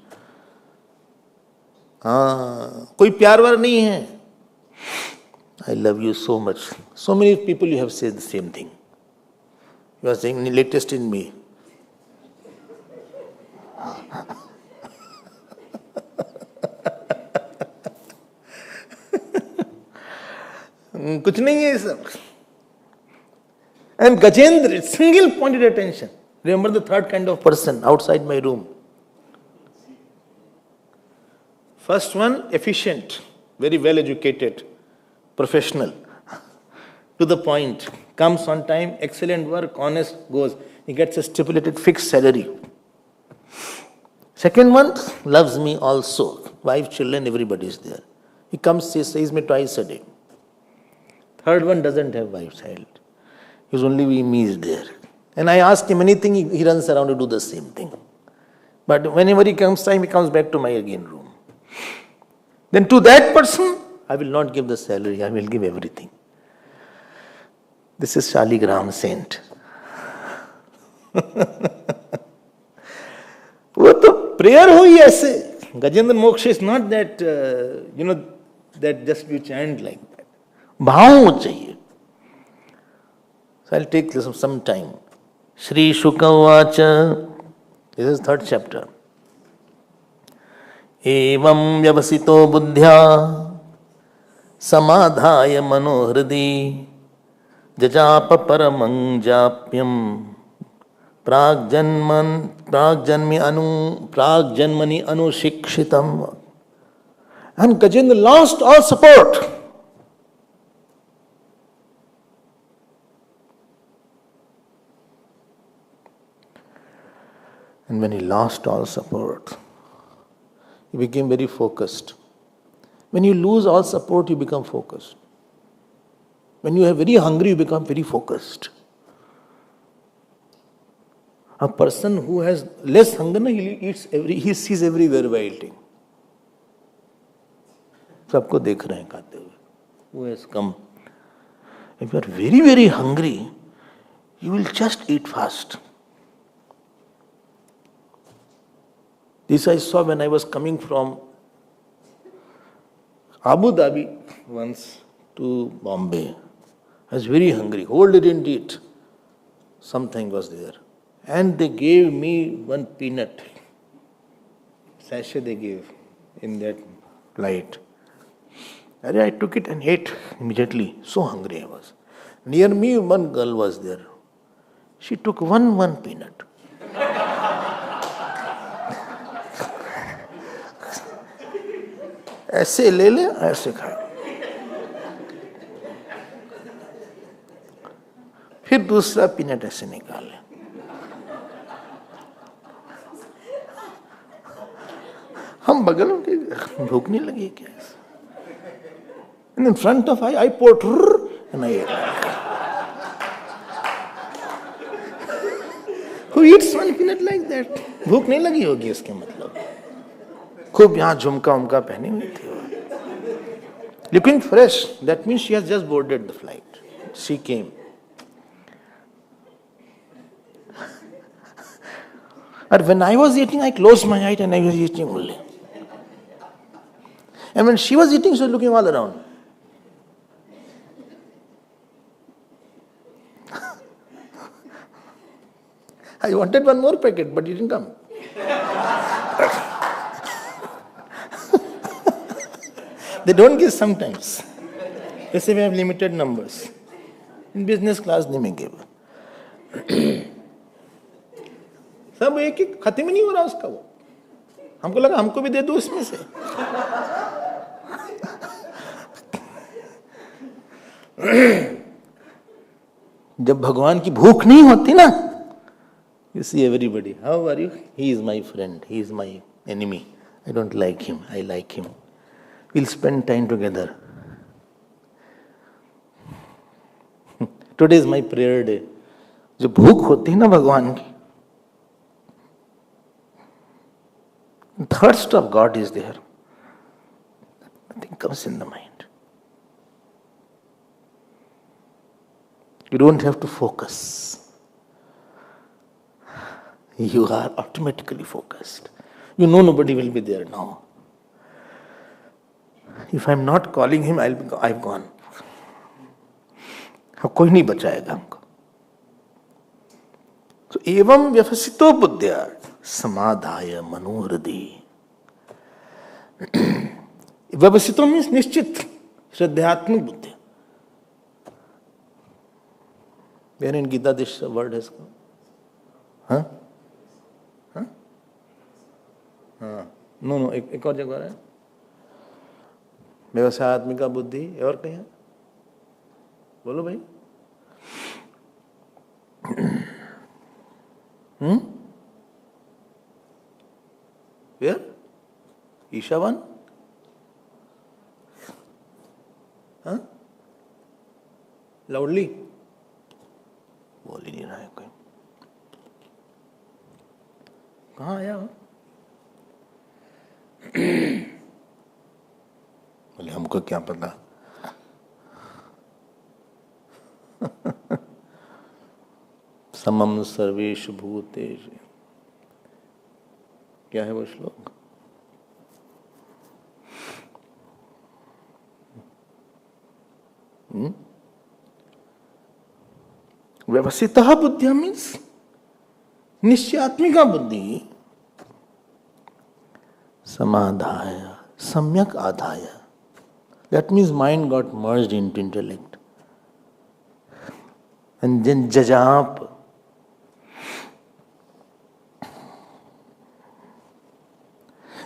Speaker 2: हाँ, कोई प्यार वार नहीं है. I love you so much. So many people you have said the same thing. You are saying latest in me. कुछ नहीं है ये सब. And Gajendra, single pointed attention. Remember the third kind of person outside my room. First one, efficient, very well educated, professional, to the point, comes on time, excellent work, honest, goes. He gets a stipulated fixed salary. Second one, loves me also. Wife, children, everybody is there. He comes, says me twice a day. Third one doesn't have wife, child. He's only me is there. And I ask him anything, he runs around to do the same thing. But whenever he comes time, he comes back to my again room. Then to that person, I will not give the salary, I will give everything. This is Shaligram saint. वो तो prayer हुई ऐसे. Gajendra Moksha is not that, that just you chant like that. भाव हो चाहिए. So I'll take some time. Shri Shuka Vacha. This is third chapter. Evam vyavasito buddhya samadhaya manohridi jajapa paramang japyam pragjanmani anushikshitam. And Gajendra lost all support. And when he lost all support, he became very focused. When you lose all support, you become focused. When you are very hungry, you become very focused. A person who has less hunger, he sees everywhere while eating. सबको देख रहे हैं खाते हुए. Who has come? If you are very, very hungry, you will just eat fast. This I saw when I was coming from Abu Dhabi once to Bombay. I was very hungry. Whole day didn't eat. Something was there. And they gave me one peanut. Sachet they gave in that flight. I took it and ate immediately. So hungry I was. Near me one girl was there. She took one peanut. ऐसे ले ले ऐसे खाए. फिर दूसरा peanut ऐसे निकाले. हम बगल में भूख नहीं लगी क्या? And in front of I poured and I ate. Who eats one peanut like that? भूख नहीं लगी होगी इसके मतलब. खूब यहाँ झुमका उमका पहनी हुई थी. Looking fresh, that means she has just boarded the flight. She came. And when I was eating, I closed my eyes and I was eating only. And when she was eating, she was looking all around. I wanted one more packet, but it didn't come. They don't give sometimes. They say we have limited numbers. In business class, they may give. सब एक एक खत्म ही नहीं हो रहा उसका वो. हमको लगा हमको भी दे दो उसमें से. जब भगवान की भूख नहीं होती ना, you see everybody. How are you? He is my friend. He is my enemy. I don't like him. I like him. We'll spend time together. Today is my prayer day. जो भूख होती है ना भगवान की, thirst of God is there. Nothing comes in the mind. You don't have to focus. You are automatically focused. You know nobody will be there now. If I am not calling him, I've gone. कोई नहीं बचाएगा हमको. एवं व्यवसितो बुद्ध्या समाधाय मनोहृदि. व्यवसितो means निश्चित, श्रद्धात्मक बुद्धि. Where in Gita this word has come? Huh? Huh? No, एक और जगह है. व्यवसायत्मिका बुद्धि और कहीं है? बोलो भाई. Where? ईशावन? हाँ? लाउडली बोल ही नहीं रहा है कोई. कहाँ आया हो? बोले हमको क्या पता. समम सर्वेषु भूतेषु. क्या है वो श्लोक? व्यवसितः बुद्धिया मीन्स निश्चयात्मिका बुद्धि. समाधाय सम्यक आधाय. That means mind got merged into intellect. And then jajap.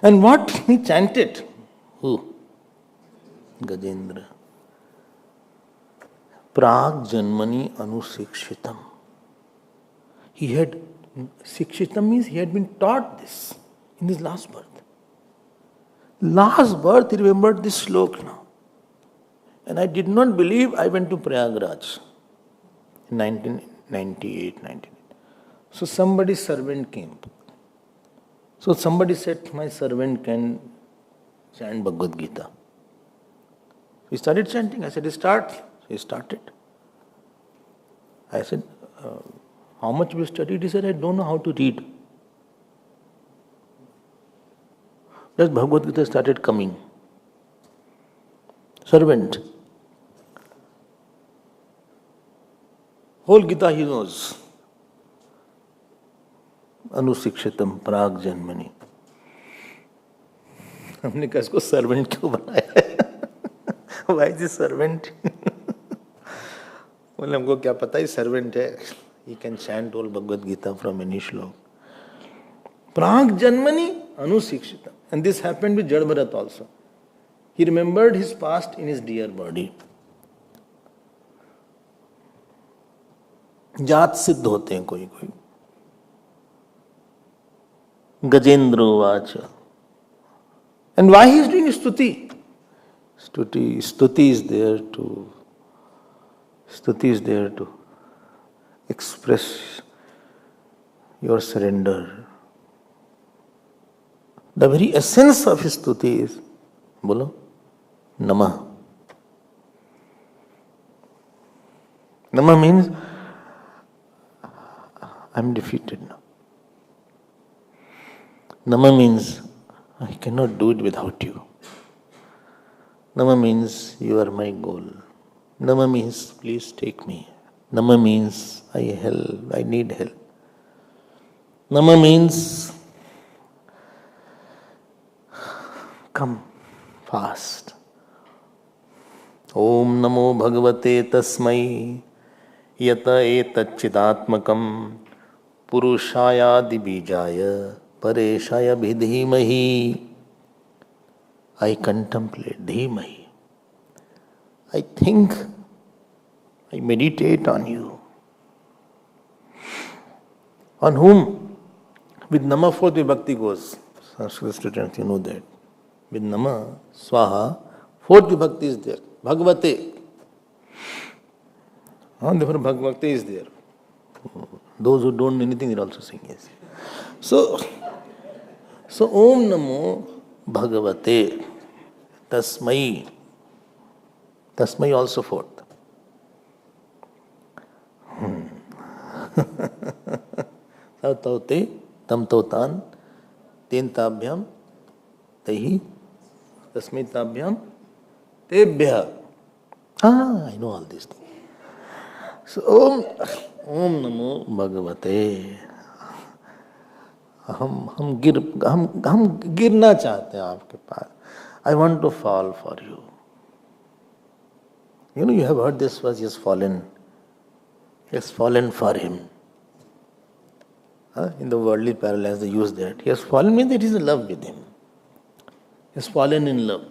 Speaker 2: And what he chanted? Who? Gajendra. Prag Janmani Anusikshitam. He had, Sikshitam means he had been taught this in his last birth. Last birth he remembered this slok now. And I did not believe. I went to Prayagraj in 1998, 1998. So somebody's servant came. So somebody said, my servant can chant Bhagavad Gita. He started chanting. I said, start. He started. I said, how much we studied? He said, I don't know how to read. Just Bhagavad Gita started coming. Servant. Whole Gita he knows. अनुशिक्षितम प्राग जन्मनि. हमने कहा इसको servant क्यों बनाया है? Why is he servant? बोले हमको क्या पता ही सर्वेंट है. He can chant all Bhagavad Gita from any shlok. प्राग जन्मनि अनुशिक्षितम. And this happened with Jad Bharat also. He remembered his past in his dear body. जात सिद्ध होते हैं कोई कोई. Gajendro Vacha. And why he is doing Stuti? Stuti is there to express your surrender. The very essence of his Stuti is, bolo, Namaha. Namaha means, I am defeated now. Namaha means, I cannot do it without you. Namaha means, you are my goal. Namaha means, please take me. Namaha means, I need help. Namaha means, come fast. Om Namo Bhagavate Tasmai Yata Etacchidatmakam Purushaya Dibijaya Pareshaya Bhidhimahi. I contemplate Dhimahi. I think, I meditate on you. On whom? With Nama fourth vibhakti goes. Sanskrit students, you know that. With Nama, Swaha, fourth vibhakti is there. Bhagavate. Therefore Bhagavate is there. Those who don't know anything, they are also saying yes. So Om Namo Bhagavate Tasmai. Tasmai also fourth. Taute, tam tautan, ten tabhyam, tehi, tasmai tabhyam, tebhya. I know all these things. So Om Namo Bhagavate. हम गिरना चाहते हैं आपके पास. I want to fall for you. You have heard this verse, he has fallen. He has fallen for him. In the worldly parallels they use that. He has fallen means that he is in love with him. He has fallen in love.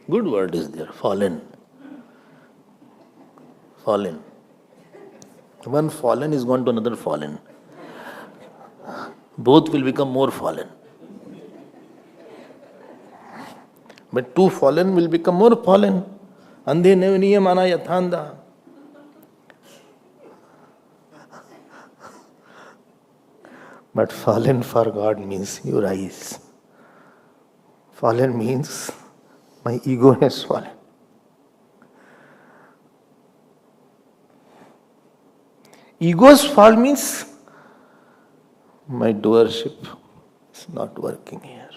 Speaker 2: Good word is there, fallen. Fallen. One fallen is gone to another fallen. Both will become more fallen. But two fallen will become more fallen. Andhe niyamana yathanda. But fallen for God means your eyes. Fallen means my ego has fallen. Ego's fall means my doer-ship is not working here.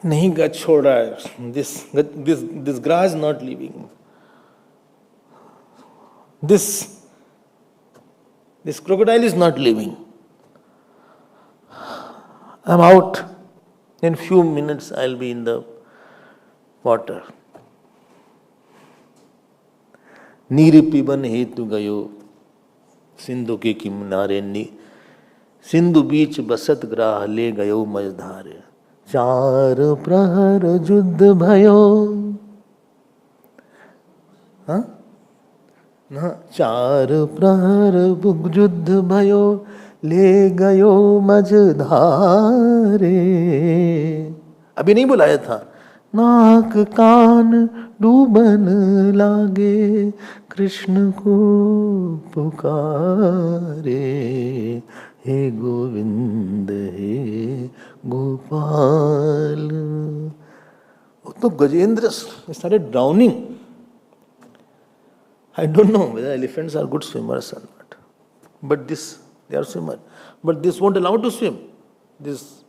Speaker 2: नहीं गच छोड़ रहा है. This grass not leaving. This crocodile is not leaving. I'm out. In few minutes I'll be in the water. नीर पिबन हेतु गयो सिंधु के किनारे सिंधु बीच बसत ग्राह ले गयो मझधारे. चार प्रहर युद्ध भयो. चार प्रहर युद्ध भयो ले गयो मझधारे. अभी नहीं बुलाया था. नाक कान डूबन लागे कृष्ण को पुकारे. हे गोविंद हे गोपाल. तो Gajendra started drowning. I don't know whether elephants are good swimmers or not. But they are swimmers. But this won't allow to swim. This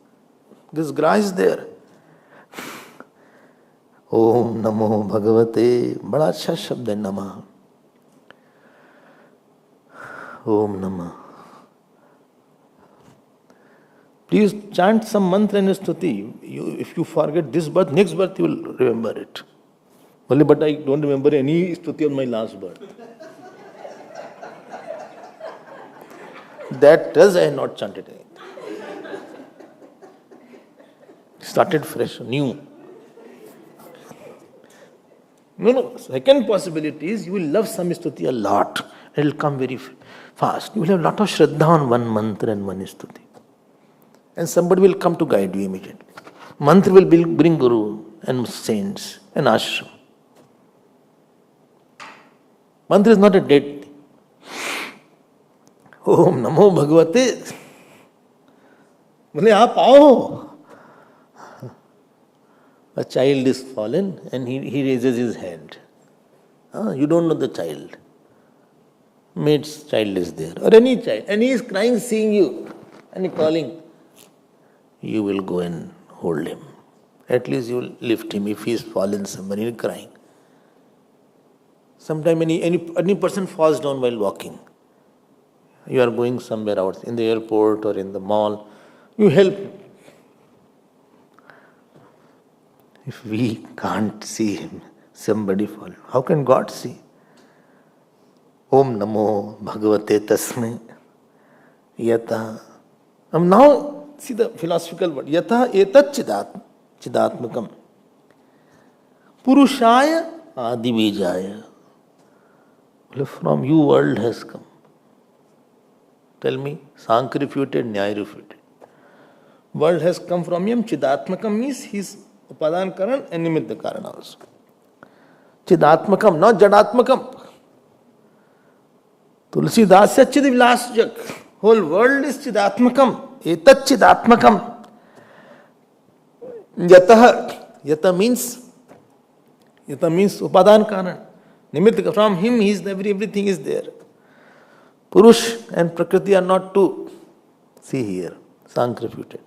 Speaker 2: grass is there. ओम नमो भगवते. बड़ा अच्छा शब्द है नमः. ओम नमः. Please chant some mantra and stuti. If you forget this birth, next birth you will remember it. Only, but I don't remember any stuti on my last birth. That does I have not chanted anything. Started fresh, new. No. Second possibility is you will love some stuti a lot. It will come very fast. You will have a lot of shraddha on one mantra and one stuti. And somebody will come to guide you immediately. Mantra will bring guru and saints and ashram. Mantra is not a dead thing. Om Namo Bhagavate. Bole aap aao. A child is fallen and he raises his hand. You don't know the child. Maid's child is there, or any child, and he is crying, seeing you, and he calling. You will go and hold him. At least you will lift him if he is fallen somewhere, he is crying. Sometimes any person falls down while walking. You are going somewhere out, in the airport or in the mall, you help. If we can't see him, somebody fall, how can God see? Om Namo Bhagavate Tasmai Yata. Now see the philosophical word. Yata etat chidatmakam. Purushaya adibijaya. From you world has come. Tell me, Sankhya refuted, Nyaya refuted. World has come from him. Chidatmakam means his upadan karan and nimitta karan also. Chidatmakam, not jadatmakam. Tulsidas Chidvilasjak. Whole world is Chidatmakam. Etat Chidatmakam. Yata means Upadan Karan. Nimitta, from him everything is there. Purush and Prakriti are not two. See here. Sankhya refuted.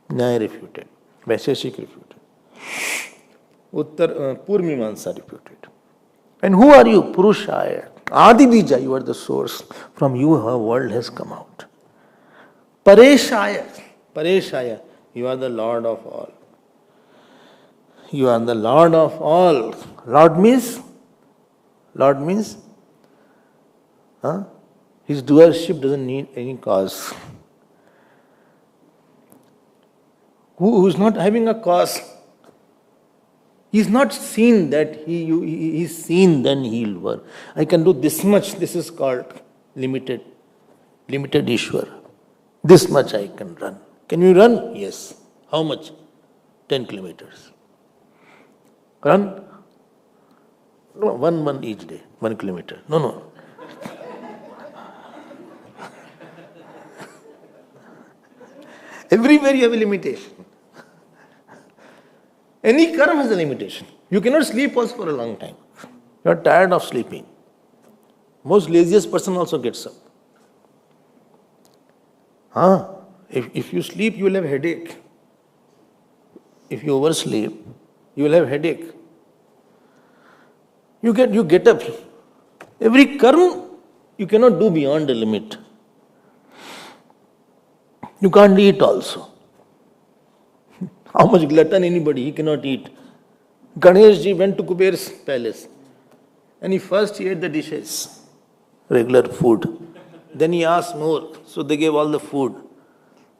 Speaker 2: Nyaya refuted. Vaisheshik refuted. Purmimansa refuted. And who are you? Purushaya. Adi Bija, you are the source. From you her world has come out. Pareshaya. Pareshaya, you are the Lord of all. You are the Lord of all. Lord means? His doer-ship doesn't need any cause. Who is not having a cause? He is not seen that he is seen, then he will work. I can do this much, this is called limited Ishwar. This much I can run. Can you run? Yes. How much? 10 kilometers. Run? No, one each day, 1 kilometer. No. Everywhere you have a limitation. Any karma has a limitation. You cannot sleep also for a long time. You are tired of sleeping. Most laziest person also gets up. If you sleep, you will have headache. If you oversleep, you will have headache. You get up. Every karma you cannot do beyond the limit. You can't eat also. How much glutton anybody, he cannot eat. Ganesh ji went to Kuber's palace and he first ate the dishes, regular food. Then he asked more, so they gave all the food.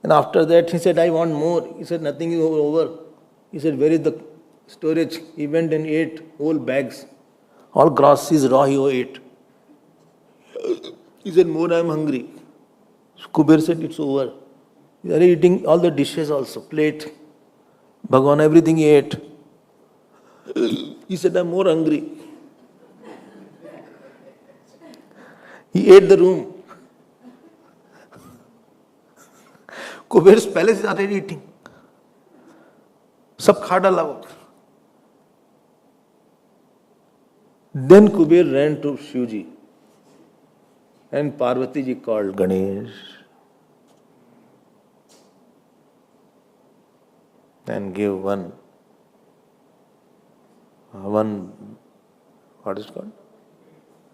Speaker 2: And after that he said, I want more. He said, nothing is over. He said, where is the storage? He went and ate whole bags. All groceries raw he ate. He said, more I am hungry. So Kuber said, it's over. He are eating all the dishes also, plate. Bhagavan, everything he ate. He said, I'm more hungry. He ate the room. Kuber's palace started eating. Sab kha dala wo. Then Kuber ran to Shivji and Parvati ji called Ganesh and gave one what is it called?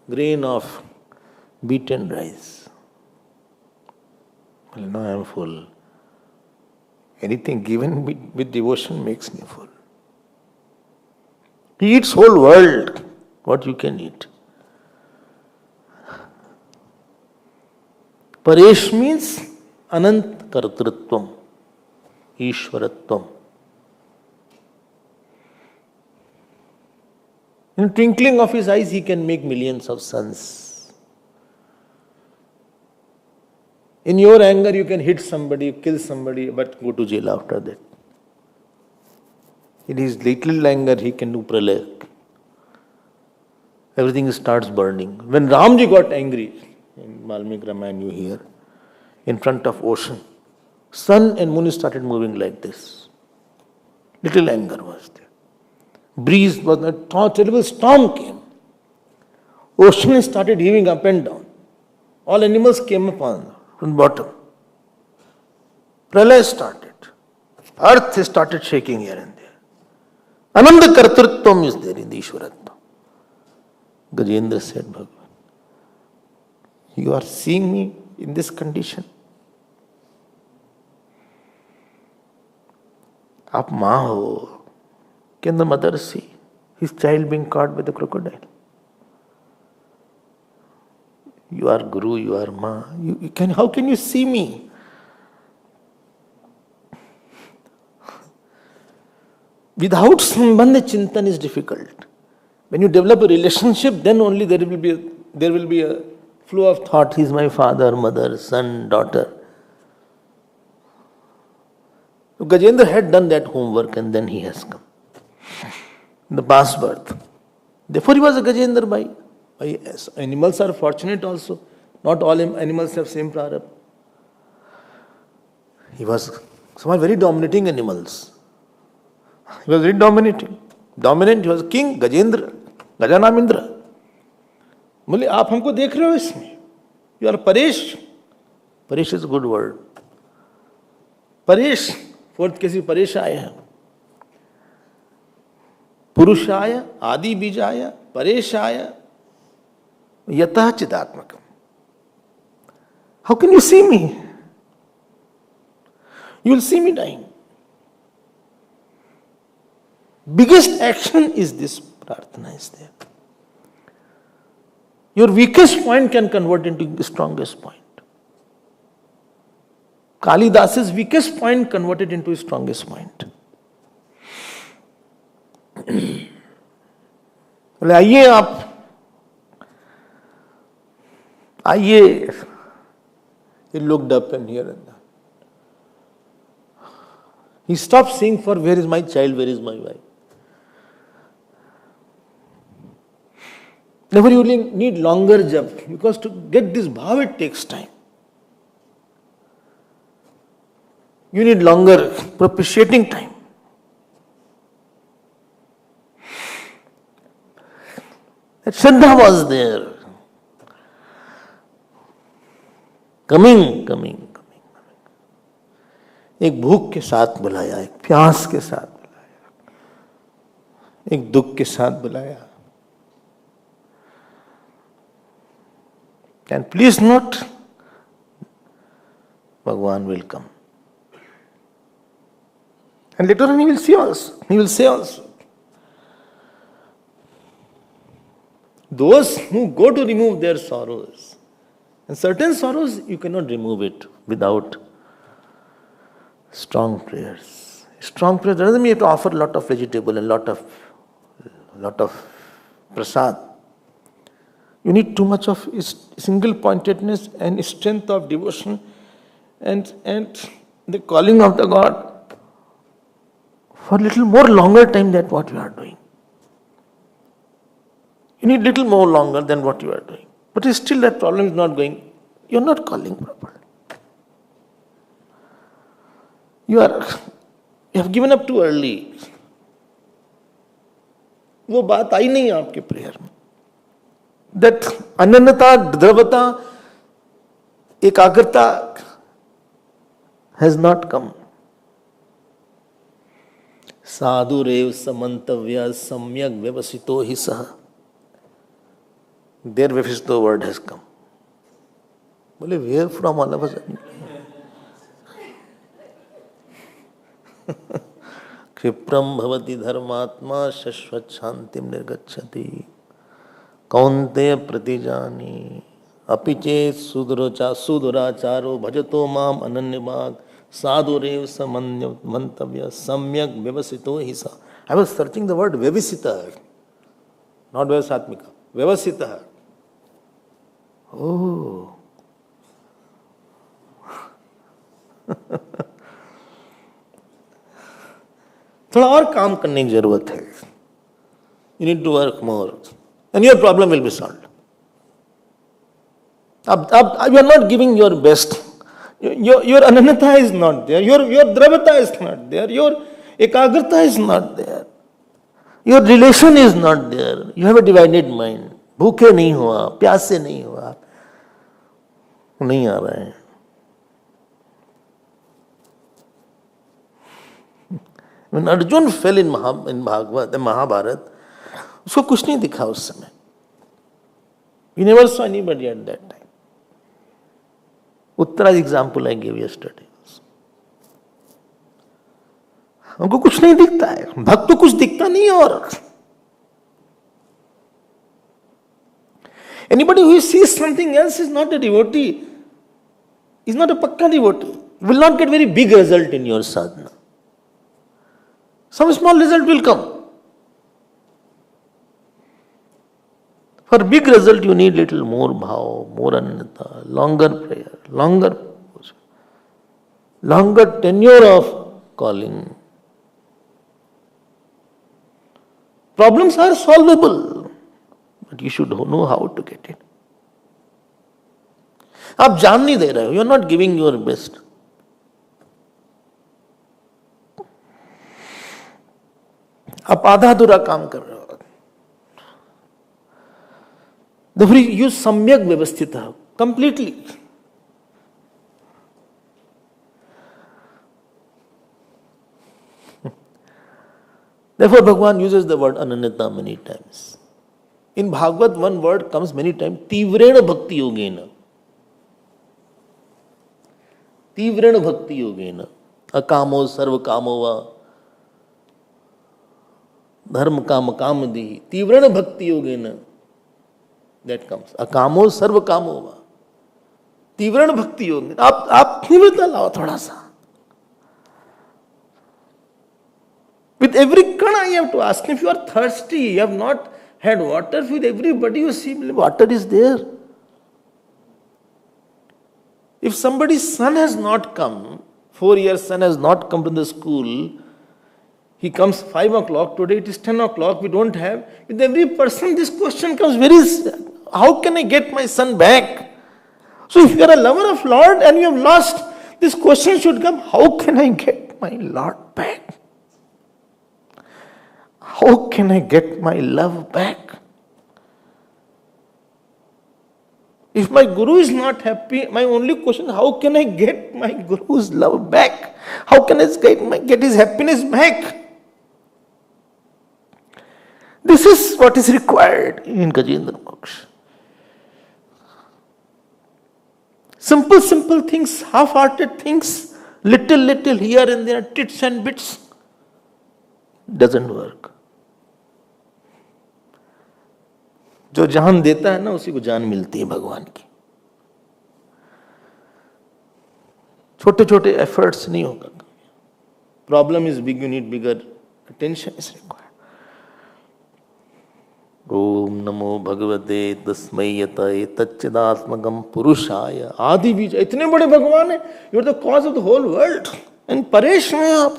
Speaker 2: Grain of beaten rice. Well, now I am full. Anything given with devotion makes me full. He eats whole world, what you can eat. Paresh means anant kartritvam, ishwaratvam. In the twinkling of his eyes, he can make millions of suns. In your anger, you can hit somebody, kill somebody, but go to jail after that. In his little anger, he can do pralaya. Everything starts burning. When Ramji got angry, in Valmiki Ramayana you hear, in front of ocean, sun and moon started moving like this. Little anger was there. Breeze was a terrible storm came. Ocean started heaving up and down. All animals came upon from the bottom. Pralaya started. Earth started shaking here and there. Ananda Kartrutvam is there in the Ishwaratva. Gajendra said, Bhagavan, you are seeing me in this condition. Aap maa ho. Can the mother see his child being caught by the crocodile? You are Guru, you are Ma. How can you see me? Without Sambandha, Chintan is difficult. When you develop a relationship, then only there will be a flow of thought. He is my father, mother, son, daughter. So Gajendra had done that homework and then he has come. In the past birth. Therefore he was a Gajendra Bhai. Yes, animals are fortunate also. Not all animals have same prarabdha. Some are very dominating animals. He was very dominating. Dominant, he was king, Gajendra, Gajanamindra. बोले आप हमको देख रहे हो इसमें? You are Paresh. Paresh is a good word. Paresh, fourth case Paresh आए हैं. Purushaya, Adi Bijaya, Pareshaya, Yatah Chidatmakam. How can you see me? You will see me dying. Biggest action is this prarthana is there. Your weakest point can convert into the strongest point. Kalidas's weakest point converted into his strongest point. बोले आइए आप, आइए. He looked up and here and there. He stopped saying for where is my child, where is my wife. Never you need longer jap, because to get this bhav it takes time. You need longer propitiating time. That Shraddha was there. Coming. एक भूख के साथ बुलाया, एक प्यास के साथ बुलाया, एक दुख के साथ बुलाया. And please note, Bhagavan will come. And later on he will see also. He will say also. Those who go to remove their sorrows, and certain sorrows you cannot remove it without strong prayers. Strong prayers doesn't mean you have to offer a lot of vegetable and lot of prasad. You need too much of single pointedness and strength of devotion and the calling of the God for a little more longer time than what you are doing. You need little more longer than what you are doing. But still that problem is not going. You are not calling properly. You have given up too early. वो बात आई नहीं आपके prayer में. That ananyata, dravata, ekagrata has not come. Sadhu rev samantavya samyak vyavasito hi saha. There vyavasito word has come. Bole, where from all of a sudden? क्षिप्रम भवति धर्मात्मा शश्वत शांतिम निर्गच्छति कौन्तेय प्रतिजानी अपि चेत सुदुराचारो भजतो माम अनन्यभाग साधुरेव समन्य मंतव्य सम्यक व्यवसितो हि सा. I was searching the word vyavasita, not vyavasatmika. Vyavasita. Oh. थोड़ा और काम करने की जरूरत है. You need to work more. And your problem will be solved. You are not giving your best. Your ananyata is not there. Your dravata is not there. Your ekagrata is not there. Your relation is not there. You have a divided mind. भूखे नहीं हो आप, प्यासे नहीं हो आप. नहीं आ रहा है. When Arjun fell in Mahabharata, उसको कुछ नहीं दिखा उस समय. We never saw anybody at that time. Uttara's example I gave yesterday. हमको कुछ नहीं दिखता है. भक्त को कुछ दिखता नहीं है. और anybody who sees something else is not a devotee. Is not a pakka devotee. Will not get very big result in your sadhana. Some small result will come. For big result, you need little more bhav, more ananyata, longer prayer, longer tenure of calling. Problems are solvable, but you should know how to get it. आप जान नहीं दे रहे हो. You are not giving your best. आप आधा अधूरा काम कर रहे हो. Therefore, you samyak vyavasthita completely. Therefore, Bhagavan uses the word ananyata many times. In Bhagavad, one word comes many times, tivrena bhakti yogena. Tivrena bhakti yogena. Akamo sarva kamo va. Dharma kama kamadi. Tivrena bhakti yogena. That comes. Akamo sarva kamo va. तीव्रण भक्ति योग आप तीव्रता लाओ थोड़ा सा. With every kana you have to ask him, if you are thirsty, you have not had water, with everybody you see water is there. If somebody's son has not come, 4 years son has not come to the school, he comes 5 o'clock, today it is 10 o'clock, we don't have. With every person this question comes, how can I get my son back? So if you are a lover of Lord and you have lost, this question should come, how can I get my Lord back? How can I get my love back? If my Guru is not happy, my only question is, how can I get my Guru's love back? How can I get his happiness back? This is what is required in Gajendra Moksha. Simple things, half-hearted things, little here and there, tits and bits, doesn't work. जो जान देता है ना, उसी को जान मिलती है भगवान की. छोटे छोटे एफर्ट्स नहीं होगा. Problem is big, you need bigger attention is required. ओम नमो भगवते तस्मै यतये तच्चिदात्मकं पुरुषाय. आदि बीज, इतने बड़े भगवान है, you are the cause of the whole world. And परेश में आप.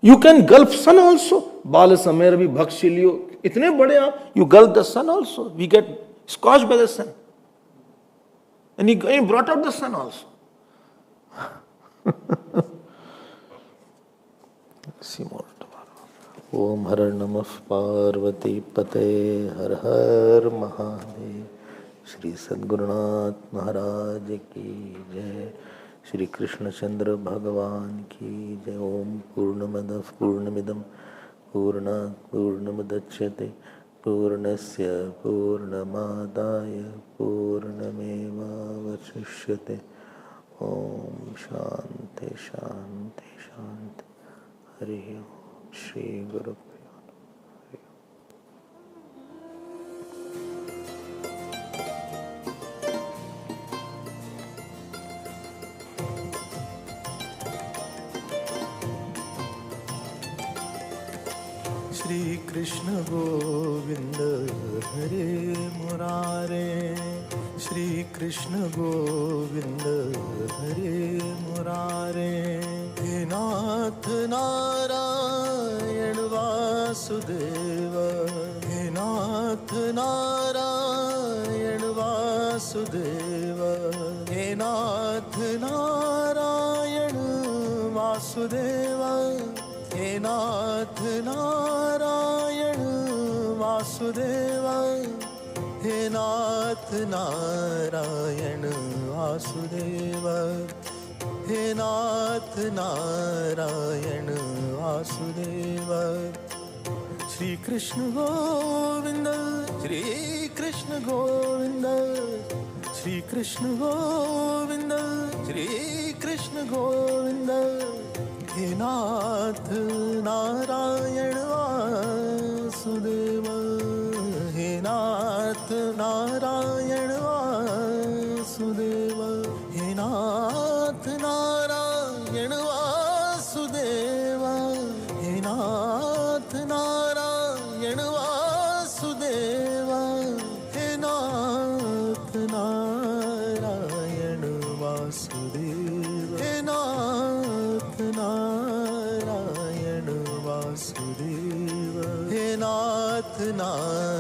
Speaker 2: You can gulp sun also. बाल समेर भी भक्षिलियो. इतने बड़े आप, you gulp the sun also. We get scorch by the sun. And he brought out the sun also. ओम हर नमः पार्वती पते हर हर महादेव. श्री सद्गुरुनाथ महाराज की जय. श्री कृष्णचंद्र भगवान की जय. ओम पूर्णमदः पूर्णमिदं पूर्णात् पूर्णमुदच्यते पूर्णस्य पूर्णमादाय पूर्णमेवावशिष्यते. ओम शांति शांति शांति. हरि ओम. श्री गुरुभ्यो नमः.
Speaker 3: श्री कृष्ण गोविंद हरे मुरारे. श्री कृष्ण गोविंद हरे मुरारे. हे नाथ नारायण वासुदेव. हे नाथ नारायण वासुदेव. हे नाथ नारायण वासुदेव. हे नाथ नारायण वासुदेव. हे नाथ नारायण वासुदेव. हे नाथ नारायण वासुदेव. श्री कृष्ण गोविंद. श्री कृष्ण गोविंद. श्री कृष्ण गोविंद. श्री कृष्ण गोविंद. हे नाथ नारायण वासुदेव. हे नाथ नारायण वासुदेव. हे नाथ नारायण वासुदेव. हे नाथ नारायण वासुदेव. हे नाथ नारायण वासुदेव. हे नाथ नारायण वासुदेव. हे नाथ नारायण